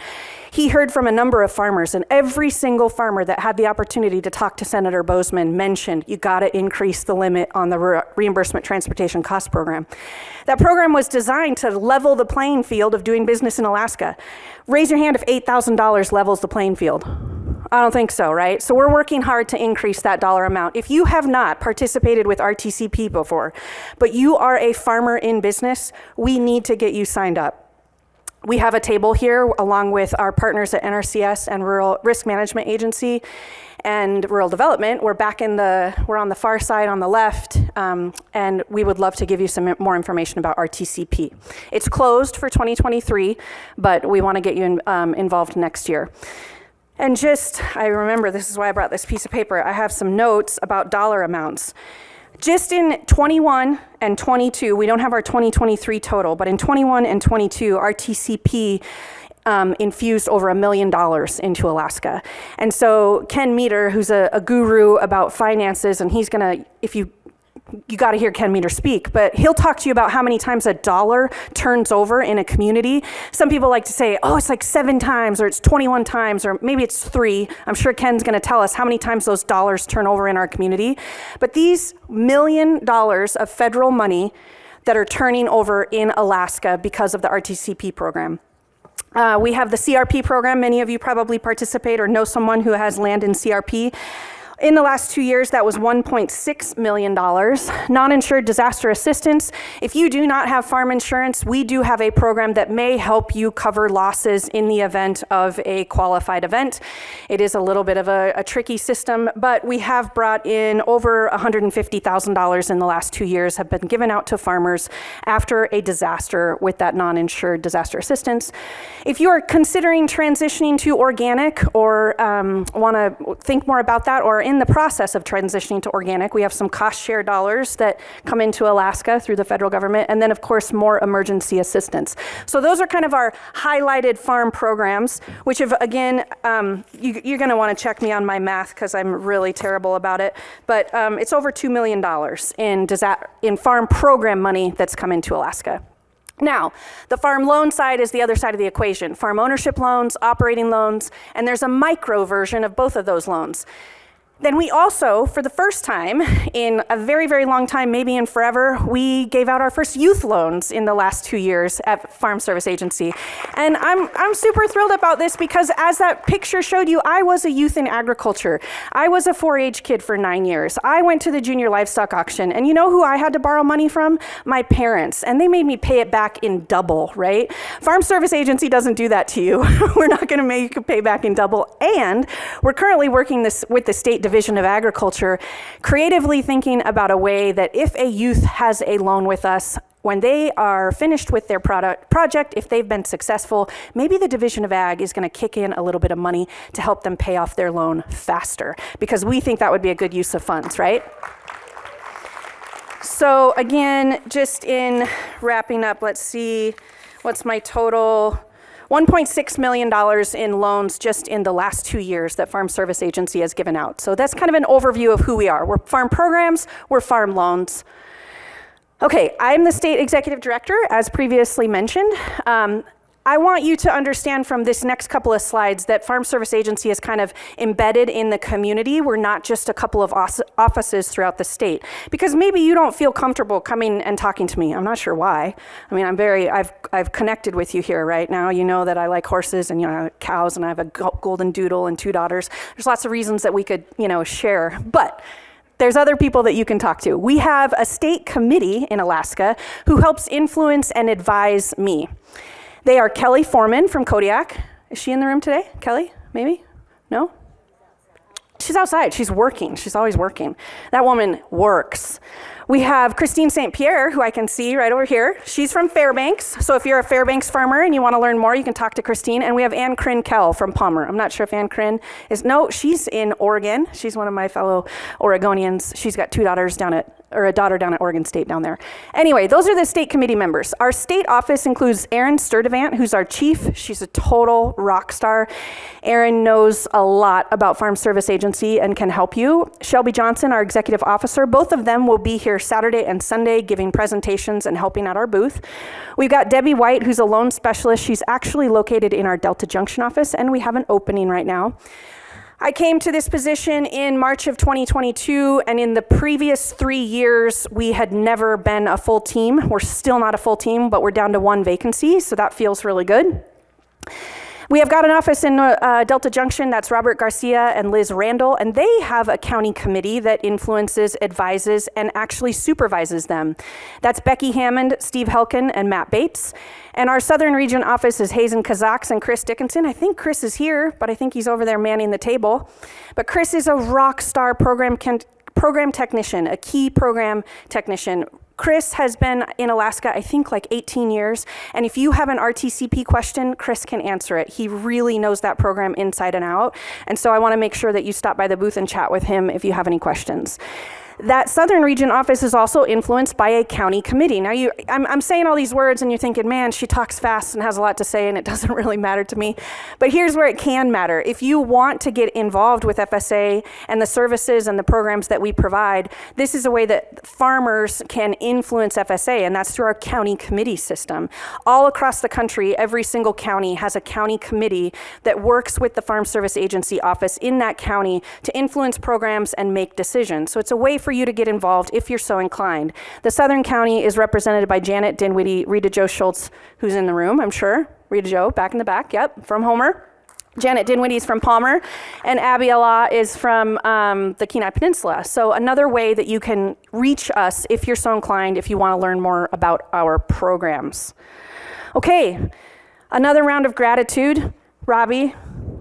He heard from a number of farmers, and every single farmer that had the opportunity to talk to Senator Bozeman mentioned, you got to increase the limit on the Reimbursement Transportation Cost Program. That program was designed to level the playing field of doing business in Alaska. Raise your hand if $8,000 levels the playing field. I don't think so, right? So we're working hard to increase that dollar amount. If you have not participated with RTCP before, but you are a farmer in business, we need to get you signed up. We have a table here along with our partners at NRCS and Rural Risk Management Agency and Rural Development. We're on the far side on the left, and we would love to give you some more information about RTCP. It's closed for 2023, but we want to get you involved next year. And I remember, this is why I brought this piece of paper. I have some notes about dollar amounts. Just in 21 and 22, we don't have our 2023 total, but in 21 and 22, RTCP infused over $1 million into Alaska. And so Ken Meter, who's a guru about finances, and he's gonna, you got to hear Ken Meter speak, but he'll talk to you about how many times a dollar turns over in a community. Some people like to say, oh, it's like 7 times, or it's 21 times, or maybe it's 3. I'm sure Ken's going to tell us how many times those dollars turn over in our community. But these $1 million of federal money that are turning over in Alaska because of the RTCP program. We have the CRP program. Many of you probably participate or know someone who has land in CRP. In the last 2 years, that was $1.6 million. Non-insured disaster assistance. If you do not have farm insurance, we do have a program that may help you cover losses in the event of a qualified event. It is a little bit of a tricky system, but we have brought in over $150,000 in the last 2 years, have been given out to farmers after a disaster with that non-insured disaster assistance. If you are considering transitioning to organic or want to think more about that, or in the process of transitioning to organic, we have some cost share dollars that come into Alaska through the federal government, and then of course more emergency assistance. So those are kind of our highlighted farm programs, which have, again, you're going to want to check me on my math because I'm really terrible about it, but it's over $2 million in farm program money that's come into Alaska. Now, the farm loan side is the other side of the equation. Farm ownership loans, operating loans, and there's a micro version of both of those loans. Then we also, for the first time in a very, very long time, maybe in forever, we gave out our first youth loans in the last 2 years at Farm Service Agency. And I'm super thrilled about this because as that picture showed you, I was a youth in agriculture. I was a 4-H kid for 9 years. I went to the junior livestock auction, and you know who I had to borrow money from? My parents, and they made me pay it back in double, right? Farm Service Agency doesn't do that to you. We're not gonna make you pay back in double, and we're currently working with the State Division of Agriculture, creatively thinking about a way that if a youth has a loan with us, when they are finished with their project, if they've been successful, maybe the Division of Ag is gonna kick in a little bit of money to help them pay off their loan faster, because we think that would be a good use of funds, right? So again, just in wrapping up, let's see, what's my total? $1.6 million in loans just in the last 2 years that Farm Service Agency has given out. So that's kind of an overview of who we are. We're farm programs, we're farm loans. Okay, I'm the state executive director, as previously mentioned. I want you to understand from this next couple of slides that Farm Service Agency is kind of embedded in the community. We're not just a couple of offices throughout the state. Because maybe you don't feel comfortable coming and talking to me. I'm not sure why. I mean, I've connected with you here right now. You know that I like horses and cows, and I have a golden doodle and 2 daughters. There's lots of reasons that we could share. But there's other people that you can talk to. We have a state committee in Alaska who helps influence and advise me. They are Kelly Foreman from Kodiak. Is she in the room today? Kelly, maybe? No? She's outside. She's working. She's always working. That woman works. We have Christine St. Pierre, who I can see right over here. She's from Fairbanks. So if you're a Fairbanks farmer and you want to learn more, you can talk to Christine. And we have Ann Krin-Kell from Palmer. I'm not sure if Ann Krin is, no, she's in Oregon. She's one of my fellow Oregonians. She's got 2 daughters a daughter down at Oregon State down there. Anyway, those are the state committee members. Our state office includes Erin Sturdivant, who's our chief. She's a total rock star. Erin knows a lot about Farm Service Agency and can help you. Shelby Johnson, our executive officer, both of them will be here Saturday and Sunday giving presentations and helping at our booth. We've got Debbie White, who's a loan specialist. She's actually located in our Delta Junction office, and we have an opening right now. I came to this position in March of 2022, and in the previous 3 years, we had never been a full team. We're still not a full team, but we're down to 1 vacancy, so that feels really good. We have got an office in Delta Junction. That's Robert Garcia and Liz Randall, and they have a county committee that influences, advises, and actually supervises them. That's Becky Hammond, Steve Helkin, and Matt Bates. And our Southern Region office is Hazen Kazaks and Chris Dickinson. I think Chris is here, but I think he's over there manning the table. But Chris is a rock star program technician, a key program technician. Chris has been in Alaska, I think like 18 years. And if you have an RTCP question, Chris can answer it. He really knows that program inside and out. And so I want to make sure that you stop by the booth and chat with him if you have any questions. That Southern Region office is also influenced by a county committee. Now, I'm saying all these words and you're thinking, man, she talks fast and has a lot to say and it doesn't really matter to me. But here's where it can matter. If you want to get involved with FSA and the services and the programs that we provide, this is a way that farmers can influence FSA, and that's through our county committee system. All across the country, every single county has a county committee that works with the Farm Service Agency office in that county to influence programs and make decisions. So it's a way for you to get involved if you're so inclined. The Southern County is represented by Janet Dinwiddie, Rita Jo Schultz, who's in the room, I'm sure. Rita Jo, back in the back, yep, from Homer. Janet Dinwiddie is from Palmer, and Abby Allah is from the Kenai Peninsula. So another way that you can reach us if you're so inclined, if you want to learn more about our programs. Okay, another round of gratitude. Robbi,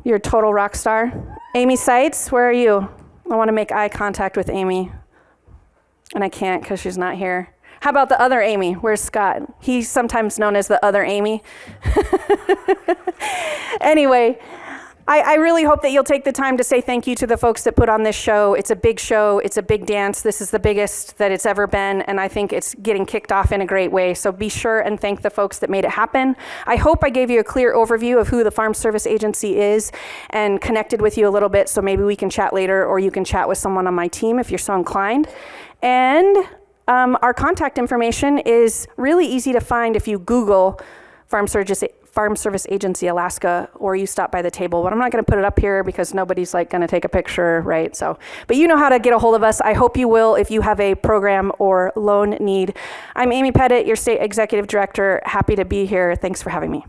you're a total rock star. Amy Seitz, where are you? I want to make eye contact with Amy. And I can't because she's not here. How about the other Amy? Where's Scott? He's sometimes known as the other Amy. Anyway, I really hope that you'll take the time to say thank you to the folks that put on this show. It's a big show. It's a big dance. This is the biggest that it's ever been, and I think it's getting kicked off in a great way. So be sure and thank the folks that made it happen. I hope I gave you a clear overview of who the Farm Service Agency is and connected with you a little bit, so maybe we can chat later, or you can chat with someone on my team if you're so inclined. And our contact information is really easy to find if you Google Farm Service Farm Service Agency Alaska, or you stop by the table. But I'm not going to put it up here because nobody's like going to take a picture, right? So, but you know how to get a hold of us. I hope you will if you have a program or loan need. I'm Amy Pettit, your State Executive Director. Happy to be here. Thanks for having me.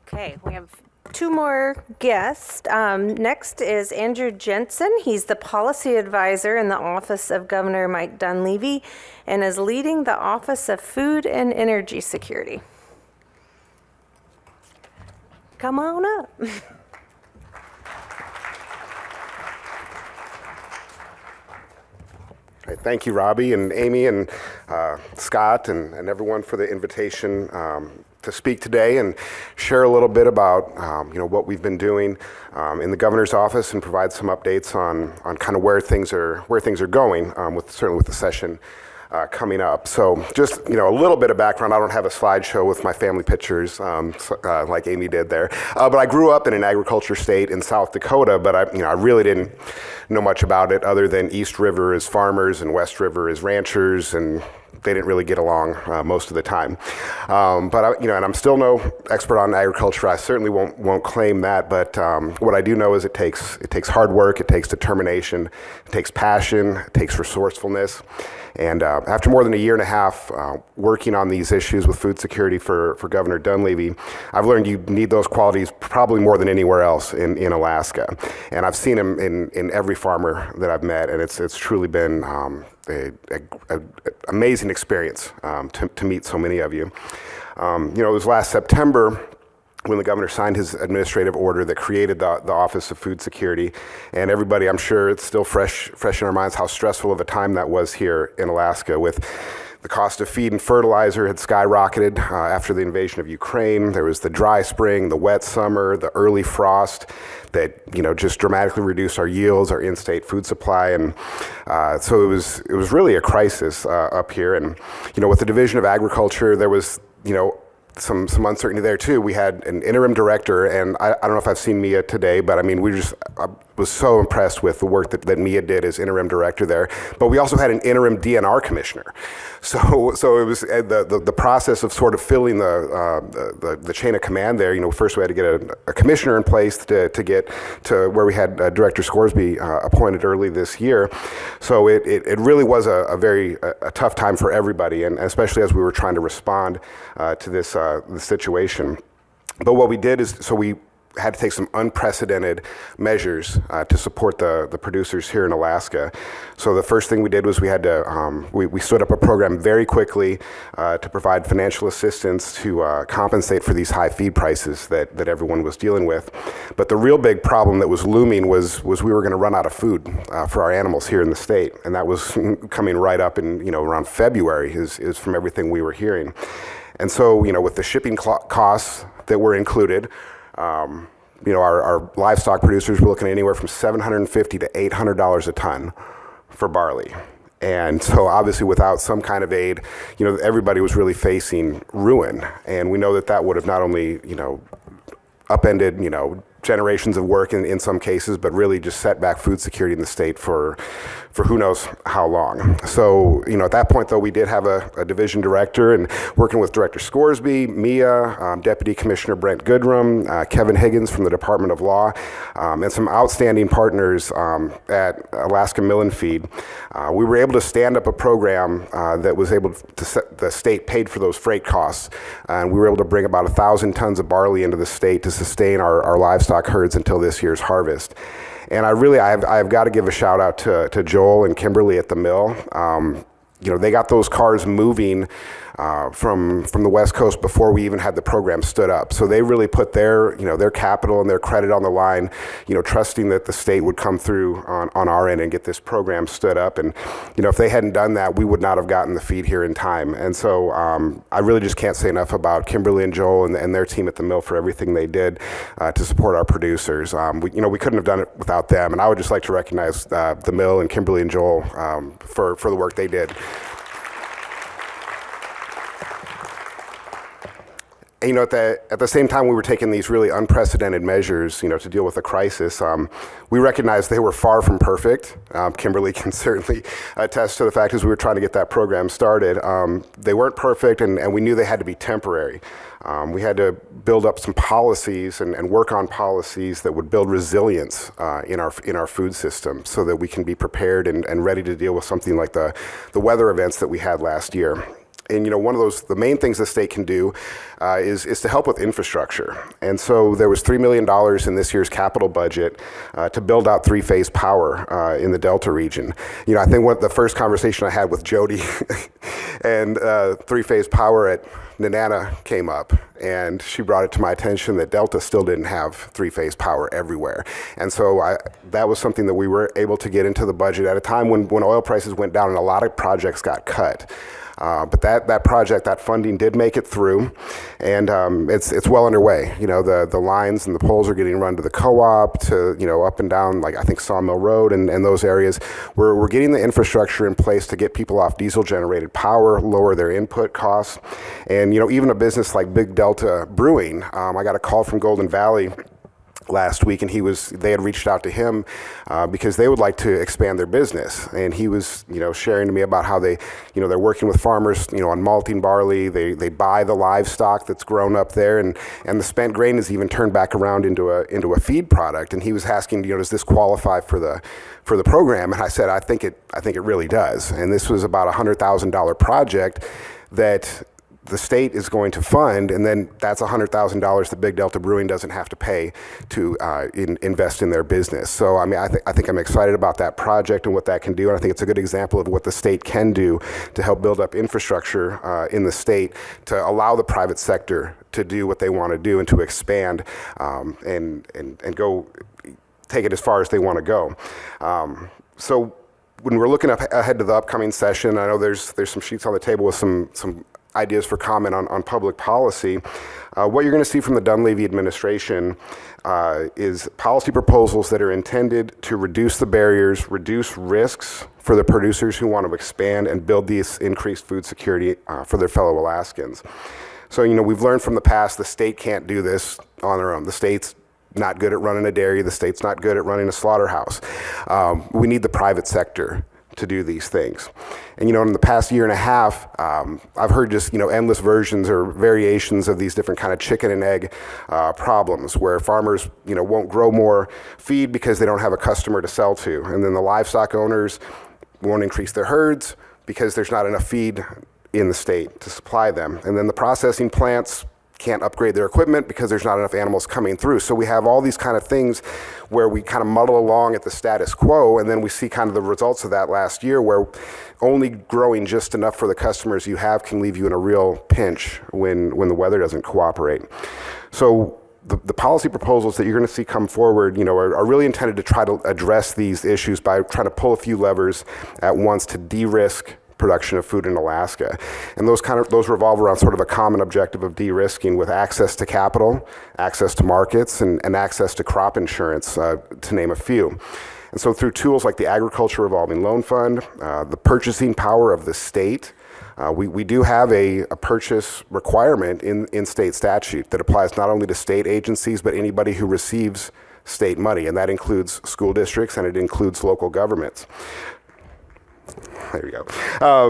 Okay, we have two more guests. Next is Andrew Jensen. He's the policy advisor in the office of Governor Mike Dunleavy and is leading the Office of Food and Energy Security. Come on up. Right, thank you, Robbi and Amy and Scott and everyone for the invitation to speak today and share a little bit about what we've been doing in the governor's office and provide some updates on kind of where things are going certainly with the session coming up. So just a little bit of background. I don't have a slideshow with my family pictures like Amy did there, but I grew up in an agriculture state in South Dakota, but I really didn't know much about it other than East River is farmers and West River is ranchers, and they didn't really get along most of the time. But and I'm still no expert on agriculture. I certainly won't claim that. But what I do know is it takes hard work, it takes determination, it takes passion, it takes resourcefulness. And after more than a year and a half working on these issues with food security for Governor Dunleavy, I've learned you need those qualities probably more than anywhere else in Alaska. And I've seen them in every farmer that I've met, and it's truly been an amazing experience to meet so many of you. It was last September when the governor signed his administrative order that created the Office of Food Security. And everybody, I'm sure it's still fresh in our minds how stressful of a time that was here in Alaska, with the cost of feed and fertilizer had skyrocketed after the invasion of Ukraine. There was the dry spring, the wet summer, the early frost that just dramatically reduced our yields, our in-state food supply, and so it was really a crisis up here. And with the Division of Agriculture, there was some uncertainty there too. We had an interim director, and I don't know if I've seen Mia today, but I was so impressed with the work that Mia did as interim director there. But we also had an interim DNR commissioner. So it was the process of sort of filling the chain of command there. First we had to get a commissioner in place to get to where we had Director Scoresby appointed early this year. So it really was a very tough time for everybody, and especially as we were trying to respond to this situation. But what we did is, we had to take some unprecedented measures to support the producers here in Alaska. So the first thing we did was we had to, we stood up a program very quickly to provide financial assistance to compensate for these high feed prices that everyone was dealing with. But the real big problem that was looming was we were going to run out of food for our animals here in the state. And that was coming right up in, around February is from everything we were hearing. And so, with the shipping costs that were included, our livestock producers were looking at anywhere from $750 to $800 a ton for barley. And so obviously without some kind of aid, everybody was really facing ruin. And we know that would have not only, upended, generations of work in some cases, but really just set back food security in the state for who knows how long. So, at that point, though, we did have a division director, and working with Director Scoresby, Mia, Deputy Commissioner Brent Goodrum, Kevin Higgins from the Department of Law, and some outstanding partners at Alaska Mill and Feed, we were able to stand up a program that was able to set, the state paid for those freight costs, and we were able to bring about 1,000 tons of barley into the state to sustain our livestock herds until this year's harvest. And I've got to give a shout out to Joel and Kimberly at the mill. They got those cars moving from the West Coast before we even had the program stood up. So they really put their capital and their credit on the line, trusting that the state would come through on our end and get this program stood up. And, if they hadn't done that, we would not have gotten the feed here in time. And so I really just can't say enough about Kimberly and Joel and their team at the mill for everything they did to support our producers. We couldn't have done it without them. And I would just like to recognize the mill and Kimberly and Joel for the work they did. And, you know, at the same time we were taking these really unprecedented measures, you know, to deal with the crisis, we recognized they were far from perfect. Kimberly can certainly attest to the fact as we were trying to get that program started. They weren't perfect, and we knew they had to be temporary. We had to build up some policies and work on policies that would build resilience in our food system so that we can be prepared and ready to deal with something like the weather events that we had last year. And, you know, one of the main things the state can do is to help with infrastructure. And so there was $3 million in this year's capital budget to build out three-phase power in the Delta region. You know, I think the first conversation I had with Jodie and three-phase power at Nenana came up, and she brought it to my attention that Delta still didn't have three-phase power everywhere. And so that was something that we were able to get into the budget at a time when oil prices went down and a lot of projects got cut. But that project, that funding did make it through, and it's well underway. You know, the lines and the poles are getting run to the co-op, to, you know, up and down, like I think Sawmill Road and those areas. We're getting the infrastructure in place to get people off diesel-generated power, lower their input costs. And, you know, even a business like Big Delta Brewing, I got a call from Golden Valley last week, and they had reached out to him because they would like to expand their business. And he was, you know, sharing to me about how they, you know, they're working with farmers, you know, on malting barley. They buy the livestock that's grown up there, and the spent grain is even turned back around into a feed product. And he was asking, you know, does this qualify for the program? And I said, I think it really does. And this was about a $100,000 project that the state is going to fund, and then that's $100,000 that Big Delta Brewing doesn't have to pay to invest in their business. So I mean, I think I'm excited about that project and what that can do, and I think it's a good example of what the state can do to help build up infrastructure in the state to allow the private sector to do what they want to do and to expand and go take it as far as they want to go. So when we're looking ahead to the upcoming session, I know there's some sheets on the table with some ideas for comment on public policy. What you're going to see from the Dunleavy administration is policy proposals that are intended to reduce the barriers, reduce risks for the producers who want to expand and build this increased food security for their fellow Alaskans. So, you know, we've learned from the past the state can't do this on their own. The state's not good at running a dairy. The state's not good at running a slaughterhouse. We need the private sector to do these things. And, you know, in the past year and a half, I've heard just, you know, endless versions or variations of these different kind of chicken and egg problems where farmers, you know, won't grow more feed because they don't have a customer to sell to. And then the livestock owners won't increase their herds because there's not enough feed in the state to supply them. And then the processing plants can't upgrade their equipment because there's not enough animals coming through. So we have all these kind of things where we kind of muddle along at the status quo, and then we see kind of the results of that last year where only growing just enough for the customers you have can leave you in a real pinch when the weather doesn't cooperate. So the policy proposals that you're going to see come forward, you know, are really intended to try to address these issues by trying to pull a few levers at once to de-risk production of food in Alaska. And those revolve around sort of a common objective of de-risking with access to capital, access to markets, and access to crop insurance, to name a few. And so through tools like the Agriculture Revolving Loan Fund, the purchasing power of the state, we do have a purchase requirement in state statute that applies not only to state agencies, but anybody who receives state money, and that includes school districts and it includes local governments. There we go.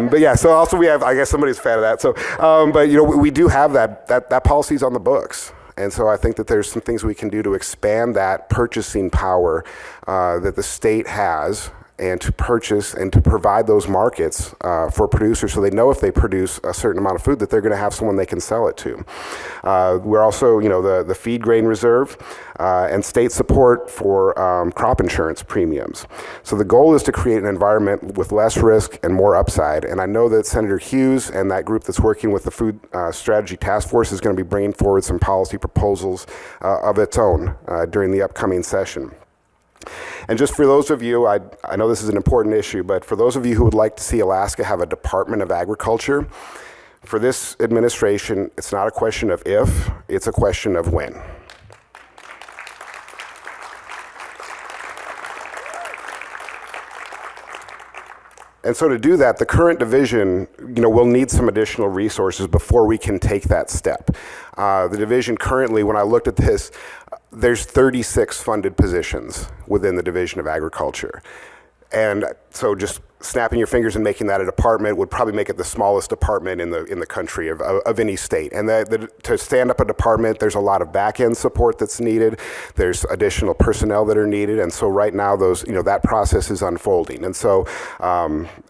But yeah, so also we have, I guess somebody's a fan of that. So, but you know, we do have that policy's on the books. And so I think that there's some things we can do to expand that purchasing power that the state has, and to purchase and to provide those markets for producers so they know if they produce a certain amount of food that they're going to have someone they can sell it to. We're also, you know, the feed grain reserve and state support for crop insurance premiums. So the goal is to create an environment with less risk and more upside. And I know that Senator Hughes and that group that's working with the Food Strategy Task Force is going to be bringing forward some policy proposals of its own during the upcoming session. And just for those of you, I know this is an important issue, but for those of you who would like to see Alaska have a Department of Agriculture, for this administration, it's not a question of if, it's a question of when. And so to do that, the current division, will need some additional resources before we can take that step. The division currently, when I looked at this, there's 36 funded positions within the Division of Agriculture. And so just snapping your fingers and making that a department would probably make it the smallest department in the country of any state. And to stand up a department, there's a lot of back-end support that's needed. There's additional personnel that are needed. And so right now, that process is unfolding. And so,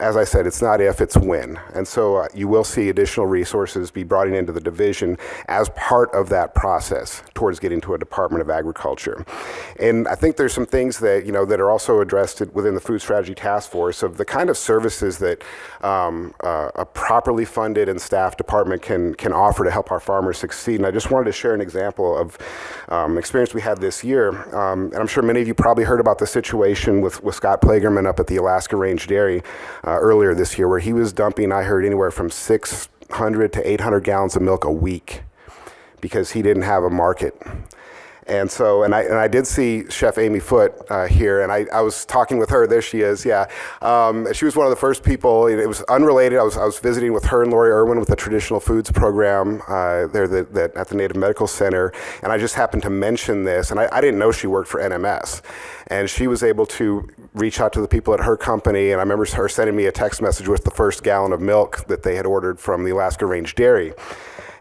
as I said, it's not if, it's when. And so you will see additional resources be brought into the division as part of that process towards getting to a Department of Agriculture. And I think there's some things that, that are also addressed within the Food Strategy Task Force of the kind of services that a properly funded and staffed department can offer to help our farmers succeed. And I just wanted to share an example of experience we had this year. And I'm sure many of you probably heard about the situation with Scott Plagerman up at the Alaska Range Dairy earlier this year, where he was dumping, I heard, anywhere from 600 to 800 gallons of milk a week because he didn't have a market. And so, and I did see Chef Amy Foote here, and I was talking with her. There she is, yeah. She was one of the first people. It was unrelated. I was visiting with her and Lori Irwin with the Traditional Foods program there at the Native Medical Center, and I just happened to mention this, and I didn't know she worked for NMS. And she was able to reach out to the people at her company, and I remember her sending me a text message with the first gallon of milk that they had ordered from the Alaska Range Dairy.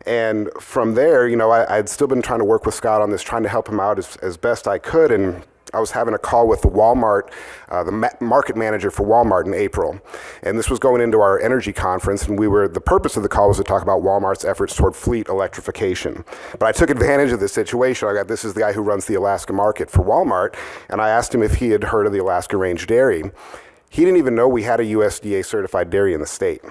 And from there, I'd still been trying to work with Scott on this, trying to help him out as best I could. And I was having a call with the Walmart, the market manager for Walmart in April. And this was going into our energy conference, and the purpose of the call was to talk about Walmart's efforts toward fleet electrification. But I took advantage of this situation. This is the guy who runs the Alaska market for Walmart, and I asked him if he had heard of the Alaska Range Dairy. He didn't even know we had a USDA certified dairy in the state.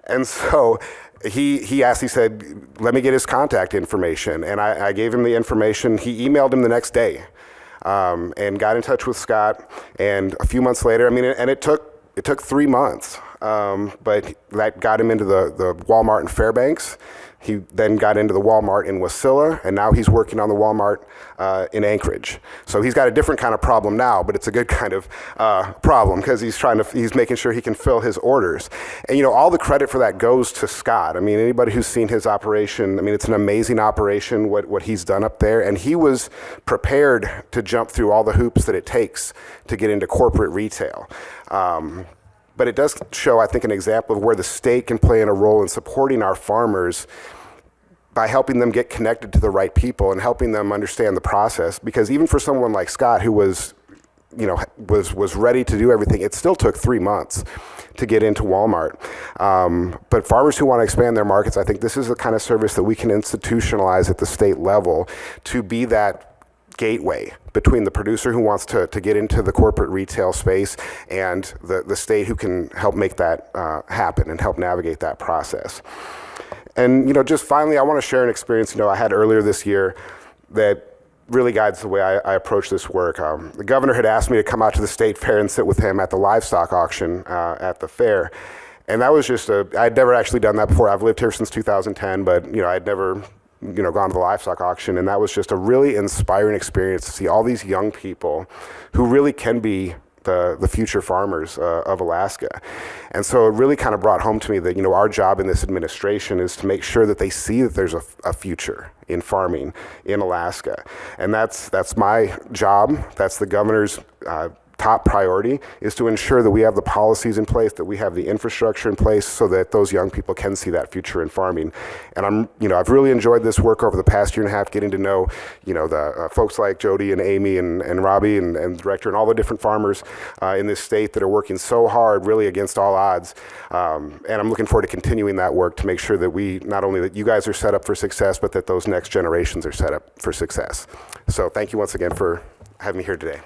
And so he said, let me get his contact information. And I gave him the information. He emailed him the next day and got in touch with Scott. And a few months later, and it took 3 months, but that got him into the Walmart in Fairbanks. He then got into the Walmart in Wasilla, and now he's working on the Walmart in Anchorage. So he's got a different kind of problem now, but it's a good kind of problem because he's making sure he can fill his orders. And all the credit for that goes to Scott. Anybody who's seen his operation, it's an amazing operation what he's done up there, and he was prepared to jump through all the hoops that it takes to get into corporate retail. But it does show, I think, an example of where the state can play in a role in supporting our farmers by helping them get connected to the right people and helping them understand the process. Because even for someone like Scott, who was ready to do everything, it still took 3 months to get into Walmart. But farmers who want to expand their markets, I think this is the kind of service that we can institutionalize at the state level to be that gateway between the producer who wants to get into the corporate retail space and the state who can help make that happen and help navigate that process. And just finally, I want to share an experience I had earlier this year that really guides the way I approach this work. The governor had asked me to come out to the state fair and sit with him at the livestock auction at the fair. And that was I'd never actually done that before. I've lived here since 2010, but I'd never gone to the livestock auction, and that was just a really inspiring experience to see all these young people who really can be the future farmers of Alaska. And so it really kind of brought home to me that our job in this administration is to make sure that they see that there's a future in farming in Alaska. And that's my job. That's the governor's top priority, is to ensure that we have the policies in place, that we have the infrastructure in place so that those young people can see that future in farming. And I've really enjoyed this work over the past year and a half, getting to know, the folks like Jodie and Amy and Robbi and the director and all the different farmers in this state that are working so hard, really against all odds. And I'm looking forward to continuing that work to make sure that not only that you guys are set up for success, but that those next generations are set up for success. So thank you once again for having me here today.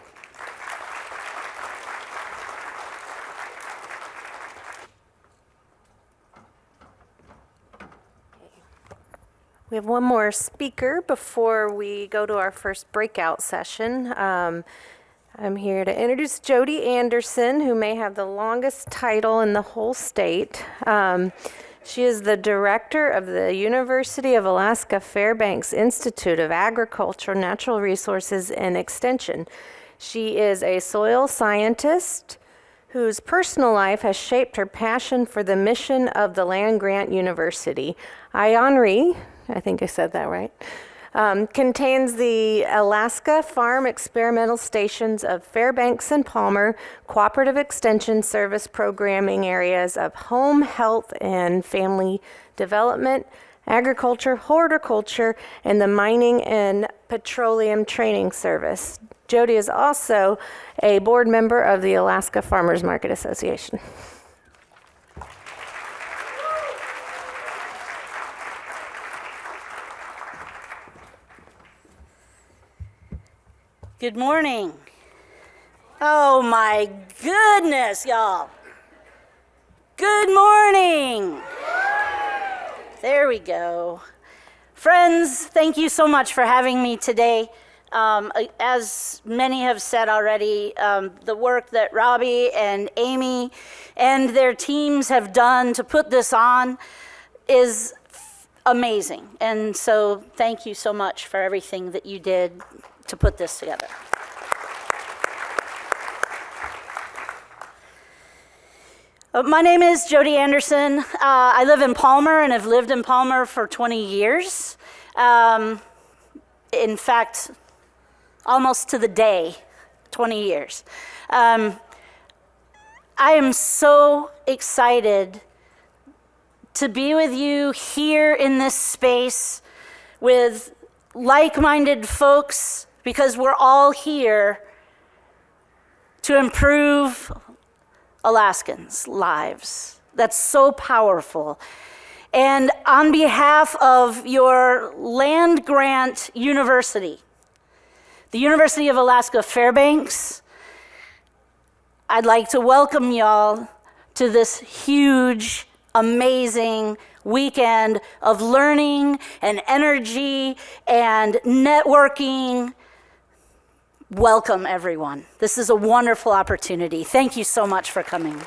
We have one more speaker before we go to our first breakout session. I'm here to introduce Jodie Anderson, who may have the longest title in the whole state. She is the director of the University of Alaska Fairbanks Institute of Agriculture, Natural Resources, and Extension. She is a soil scientist, whose personal life has shaped her passion for the mission of the land-grant university. Henri, I think I said that right, contains the Alaska Farm Experimental Stations of Fairbanks and Palmer, Cooperative Extension Service programming areas of home, health, and family development, agriculture, horticulture, and the mining and petroleum training service. Jodie is also a board member of the Alaska Farmers Market Association. Good morning. Oh my goodness, y'all. Good morning. There we go. Friends, thank you so much for having me today. As many have said already, the work that Robbi and Amy and their teams have done to put this on is amazing. And so thank you so much for everything that you did to put this together. My name is Jodie Anderson. I live in Palmer and have lived in Palmer for 20 years. In fact, almost to the day, 20 years. I am so excited to be with you here in this space with like-minded folks, because we're all here to improve Alaskans' lives. That's so powerful. And on behalf of your land-grant university, the University of Alaska Fairbanks, I'd like to welcome y'all to this huge, amazing weekend of learning and energy and networking. Welcome, everyone. This is a wonderful opportunity. Thank you so much for coming.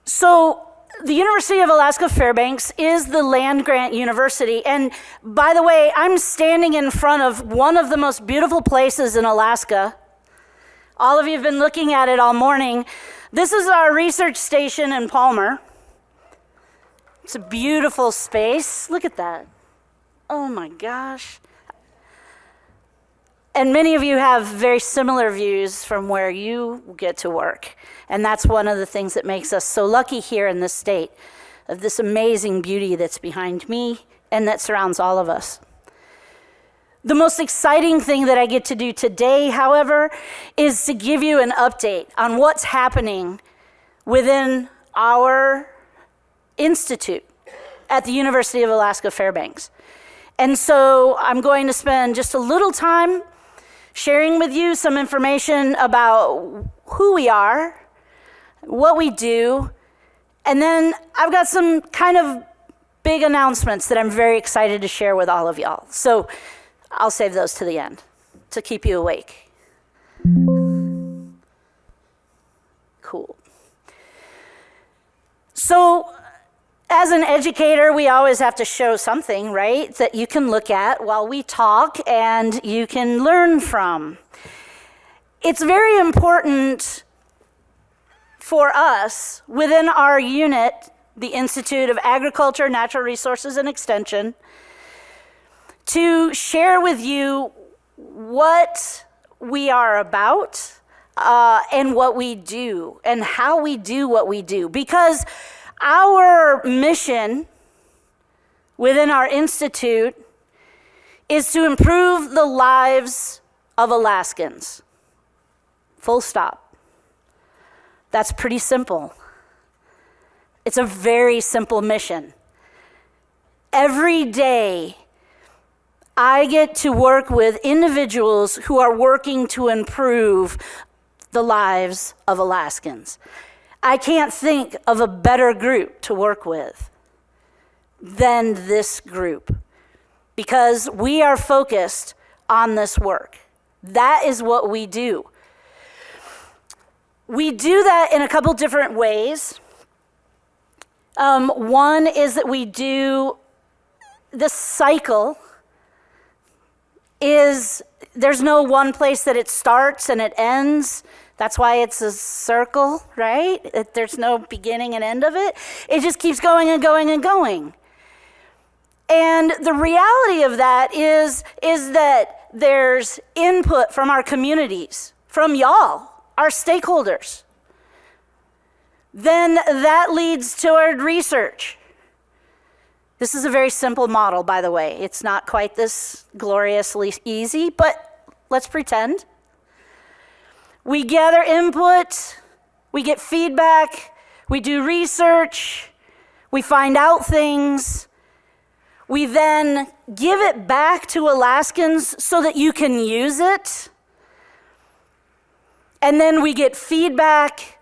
So, the University of Alaska Fairbanks is the land-grant university. And by the way, I'm standing in front of one of the most beautiful places in Alaska. All of you have been looking at it all morning. This is our research station in Palmer. It's a beautiful space. Look at that. Oh my gosh. And many of you have very similar views from where you get to work. And that's one of the things that makes us so lucky here in this state, of this amazing beauty that's behind me and that surrounds all of us. The most exciting thing that I get to do today, however, is to give you an update on what's happening within our institute at the University of Alaska Fairbanks. And so I'm going to spend just a little time sharing with you some information about who we are, what we do, and then I've got some kind of big announcements that I'm very excited to share with all of y'all. So I'll save those to the end to keep you awake. Cool. So, as an educator, we always have to show something, right, that you can look at while we talk and you can learn from. It's very important for us within our unit, the Institute of Agriculture, Natural Resources, and Extension, to share with you what we are about and what we do and how we do what we do. Because our mission within our institute is to improve the lives of Alaskans. Full stop. That's pretty simple. It's a very simple mission. Every day, I get to work with individuals who are working to improve the lives of Alaskans. I can't think of a better group to work with than this group, because we are focused on this work. That is what we do. We do that in a couple different ways. One is that we do this cycle is there's no one place that it starts and it ends. That's why it's a circle, right? There's no beginning and end of it. It just keeps going and going and going. And the reality of that is that there's input from our communities, from y'all, our stakeholders. Then that leads toward research. This is a very simple model, by the way. It's not quite this gloriously easy, but let's pretend. We gather input, we get feedback, we do research, we find out things. We then give it back to Alaskans so that you can use it. And then we get feedback,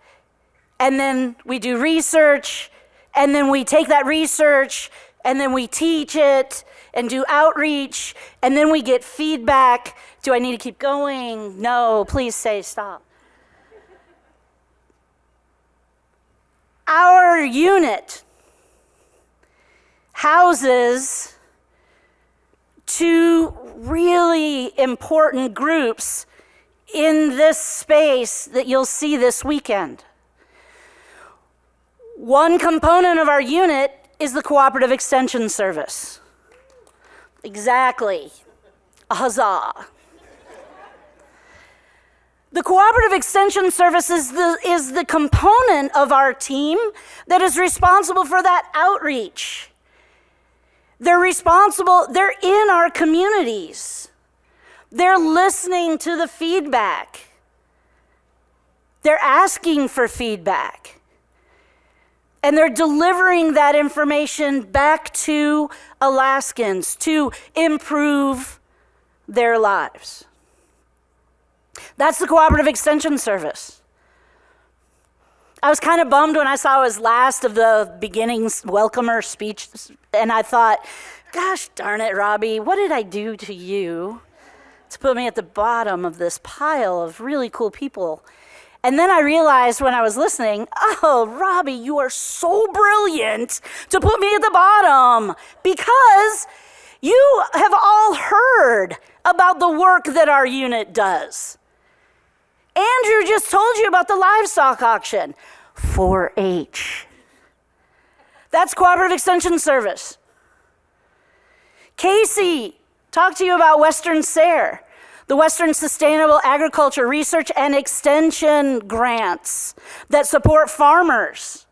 and then we do research, and then we take that research, and then we teach it and do outreach, and then we get feedback. Do I need to keep going? No, please say stop. Our unit houses two really important groups in this space that you'll see this weekend. One component of our unit is the Cooperative Extension Service. Exactly. A huzzah. The Cooperative Extension Service is the component of our team that is responsible for that outreach. They're responsible, they're in our communities. They're listening to the feedback. They're asking for feedback. And they're delivering that information back to Alaskans to improve their lives. That's the Cooperative Extension Service. I was kind of bummed when I saw his last of the beginning welcomer speech, and I thought, gosh darn it, Robbi, what did I do to you to put me at the bottom of this pile of really cool people? And then I realized when I was listening, oh, Robbi, you are so brilliant to put me at the bottom, because you have all heard about the work that our unit does. Andrew just told you about the livestock auction. 4-H. That's Cooperative Extension Service. Casey talked to you about Western SARE, the Western Sustainable Agriculture Research and Extension grants that support farmers.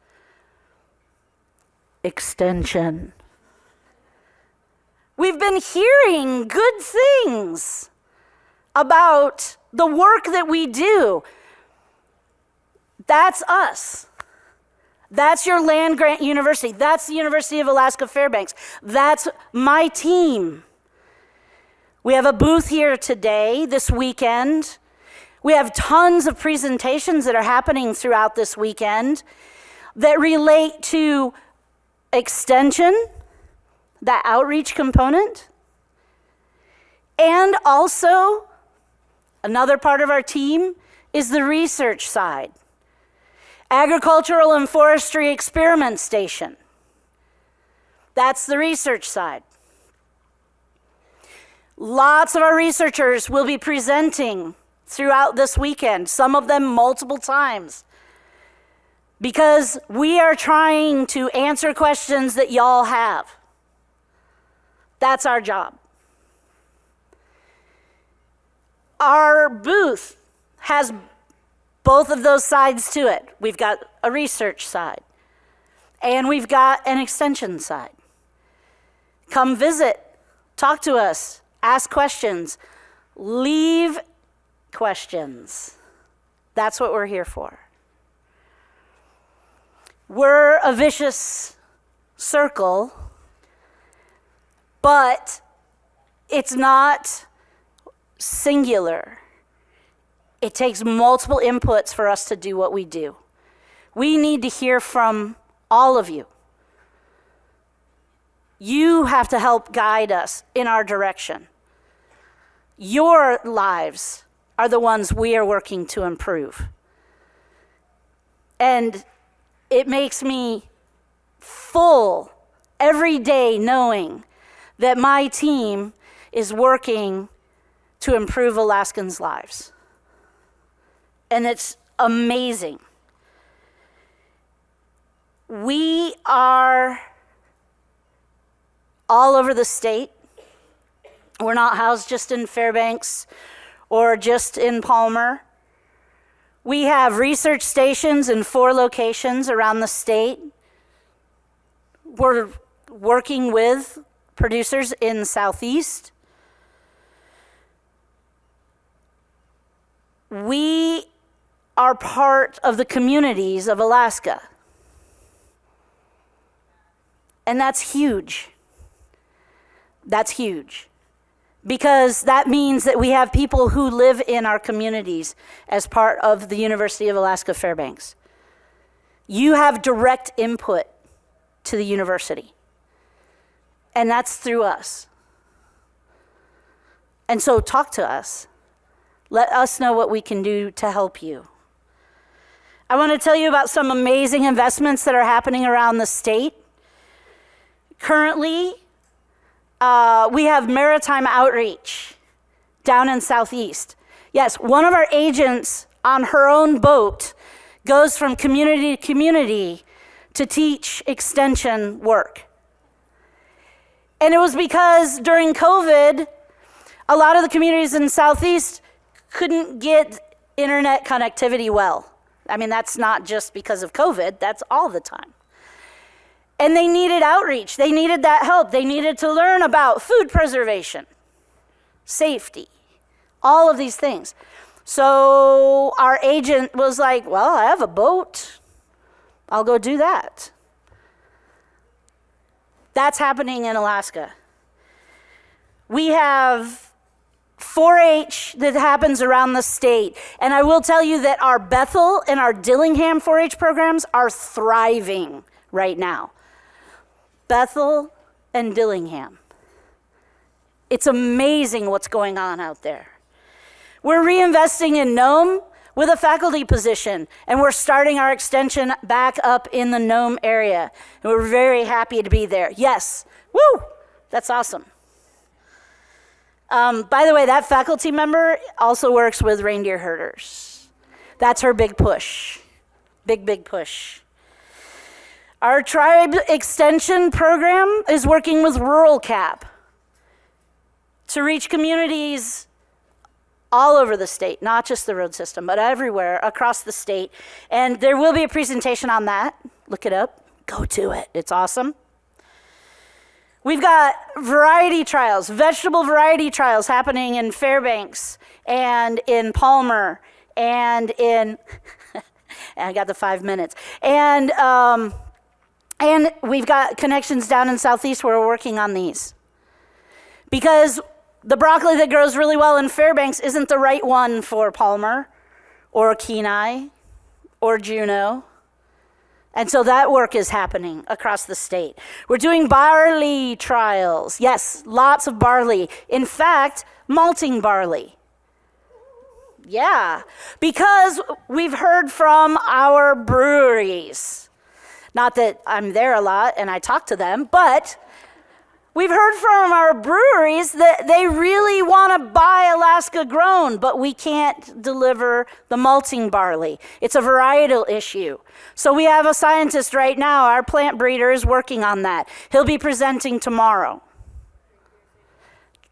Extension. We've been hearing good things about the work that we do. That's us. That's your land grant university. That's the University of Alaska Fairbanks. That's my team. We have a booth here today, this weekend. We have tons of presentations that are happening throughout this weekend that relate to extension, that outreach component, and also another part of our team is the research side. Agricultural and Forestry Experiment Station. That's the research side. Lots of our researchers will be presenting throughout this weekend, some of them multiple times, because we are trying to answer questions that y'all have. That's our job. Our booth has both of those sides to it. We've got a research side, and we've got an extension side. Come visit, talk to us, ask questions, leave questions. That's what we're here for. We're a vicious circle, but it's not singular. It takes multiple inputs for us to do what we do. We need to hear from all of you. You have to help guide us in our direction. Your lives are the ones we are working to improve. And it makes me full every day knowing that my team is working to improve Alaskans' lives. And it's amazing. We are all over the state. We're not housed just in Fairbanks or just in Palmer. We have research stations in 4 locations around the state. We're working with producers in the Southeast. We are part of the communities of Alaska. And that's huge. That's huge. Because that means that we have people who live in our communities as part of the University of Alaska Fairbanks. You have direct input to the university. And that's through us. And so talk to us. Let us know what we can do to help you. I want to tell you about some amazing investments that are happening around the state. Currently, we have maritime outreach down in Southeast. Yes, one of our agents on her own boat goes from community to community to teach extension work. And it was because during COVID, a lot of the communities in Southeast couldn't get internet connectivity well. I mean, that's not just because of COVID, that's all the time. And they needed outreach, they needed that help. They needed to learn about food preservation, safety, all of these things. So our agent was like, well, I have a boat, I'll go do that. That's happening in Alaska. We have 4-H that happens around the state. And I will tell you that our Bethel and our Dillingham 4-H programs are thriving right now. Bethel and Dillingham. It's amazing what's going on out there. We're reinvesting in Nome with a faculty position, and we're starting our extension back up in the Nome area. And we're very happy to be there. Yes, woo, that's awesome. By the way, that faculty member also works with reindeer herders. That's her big push, big push. Our tribe extension program is working with Rural Cap to reach communities all over the state, not just the road system, but everywhere across the state. And there will be a presentation on that. Look it up, go to it, it's awesome. We've got variety trials, vegetable variety trials happening in Fairbanks and in Palmer and in, I got the 5 minutes. And we've got connections down in Southeast where we're working on these. Because the broccoli that grows really well in Fairbanks isn't the right one for Palmer or Kenai or Juneau. And so that work is happening across the state. We're doing barley trials. Yes, lots of barley. In fact, malting barley. Yeah, because we've heard from our breweries. Not that I'm there a lot and I talk to them, but we've heard from our breweries that they really want to buy Alaska grown, but we can't deliver the malting barley. It's a varietal issue. So we have a scientist right now, our plant breeder is working on that. He'll be presenting tomorrow.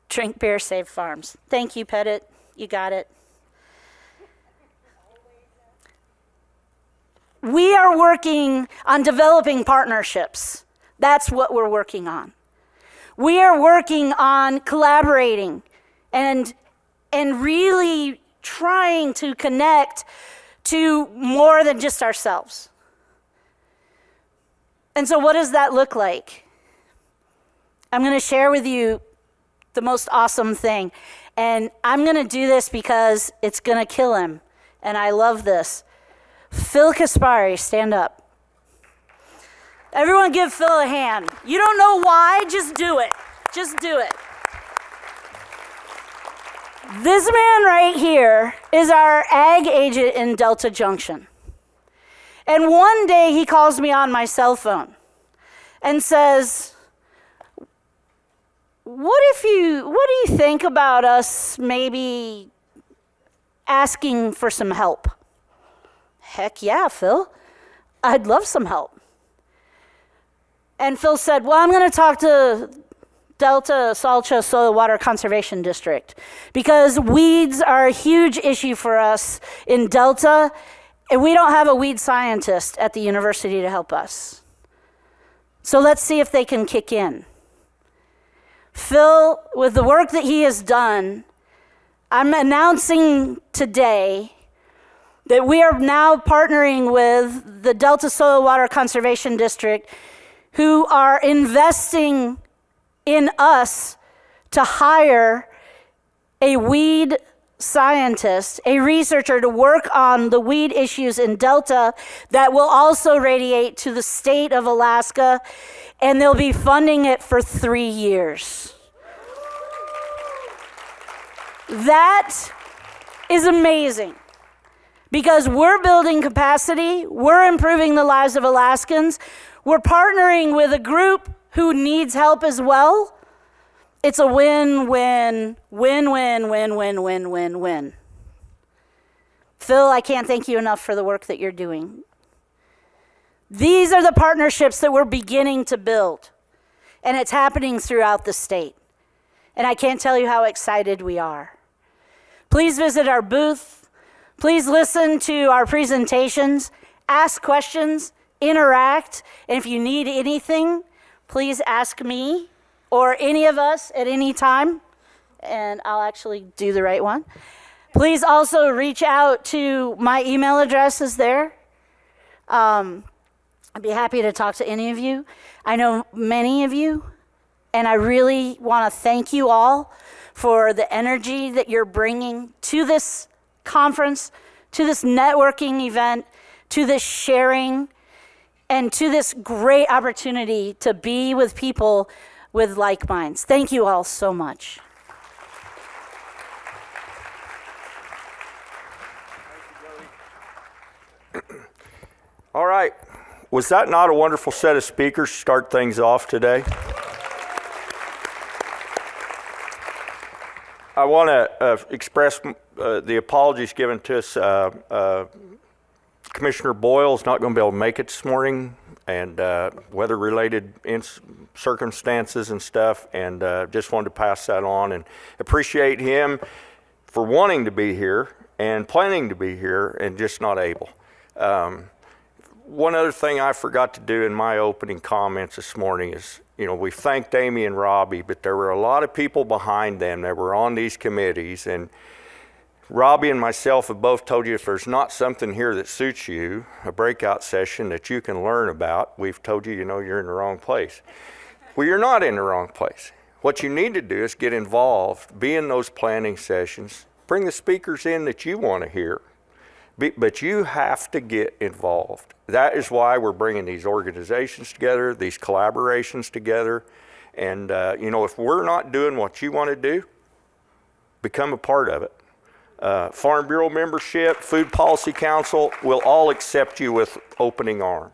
Drink beer, save farms. Thank you, Pettit. You got it. We are working on developing partnerships. That's what we're working on. We are working on collaborating and really trying to connect to more than just ourselves. And so what does that look like? I'm going to share with you the most awesome thing. And I'm going to do this because it's going to kill him. And I love this. Phil Kaspari, stand up. Everyone give Phil a hand. You don't know why, just do it. Just do it. This man right here is our ag agent in Delta Junction. And one day he calls me on my cell phone and says, what do you think about us maybe asking for some help? Heck yeah, Phil. I'd love some help. And Phil said, well, I'm going to talk to Delta Salcha Soil Water Conservation District because weeds are a huge issue for us in Delta, and we don't have a weed scientist at the university to help us. So let's see if they can kick in. Phil, with the work that he has done, I'm announcing today that we are now partnering with the Delta Soil Water Conservation District, who are investing in us to hire a weed scientist, a researcher to work on the weed issues in Delta that will also radiate to the state of Alaska, and they'll be funding it for 3 years. That is amazing because we're building capacity, we're improving the lives of Alaskans, we're partnering with a group who needs help as well. It's a win-win, win-win, win-win, win-win, win. Phil, I can't thank you enough for the work that you're doing. These are the partnerships that we're beginning to build, and it's happening throughout the state. And I can't tell you how excited we are. Please visit our booth. Please listen to our presentations, ask questions, interact, and if you need anything, please ask me or any of us at any time, and I'll actually do the right one. Please also reach out to my email address is there. I'd be happy to talk to any of you. I know many of you, and I really want to thank you all for the energy that you're bringing to this conference, to this networking event, to this sharing, and to this great opportunity to be with people with like minds. Thank you all so much. All right. Was that not a wonderful set of speakers to start things off today? I want to express the apologies given to us. Commissioner Boyle is not going to be able to make it this morning, and weather-related circumstances and stuff, and just wanted to pass that on and appreciate him for wanting to be here and planning to be here and just not able. One other thing I forgot to do in my opening comments this morning is, we thanked Amy and Robbi, but there were a lot of people behind them that were on these committees, and Robbi and myself have both told you if there's not something here that suits you, a breakout session that you can learn about, we've told you, you're in the wrong place. Well, you're not in the wrong place. What you need to do is get involved, be in those planning sessions, bring the speakers in that you want to hear, but you have to get involved. That is why we're bringing these organizations together, these collaborations together, and if we're not doing what you want to do, become a part of it. Farm Bureau membership, Food Policy Council will all accept you with opening arms.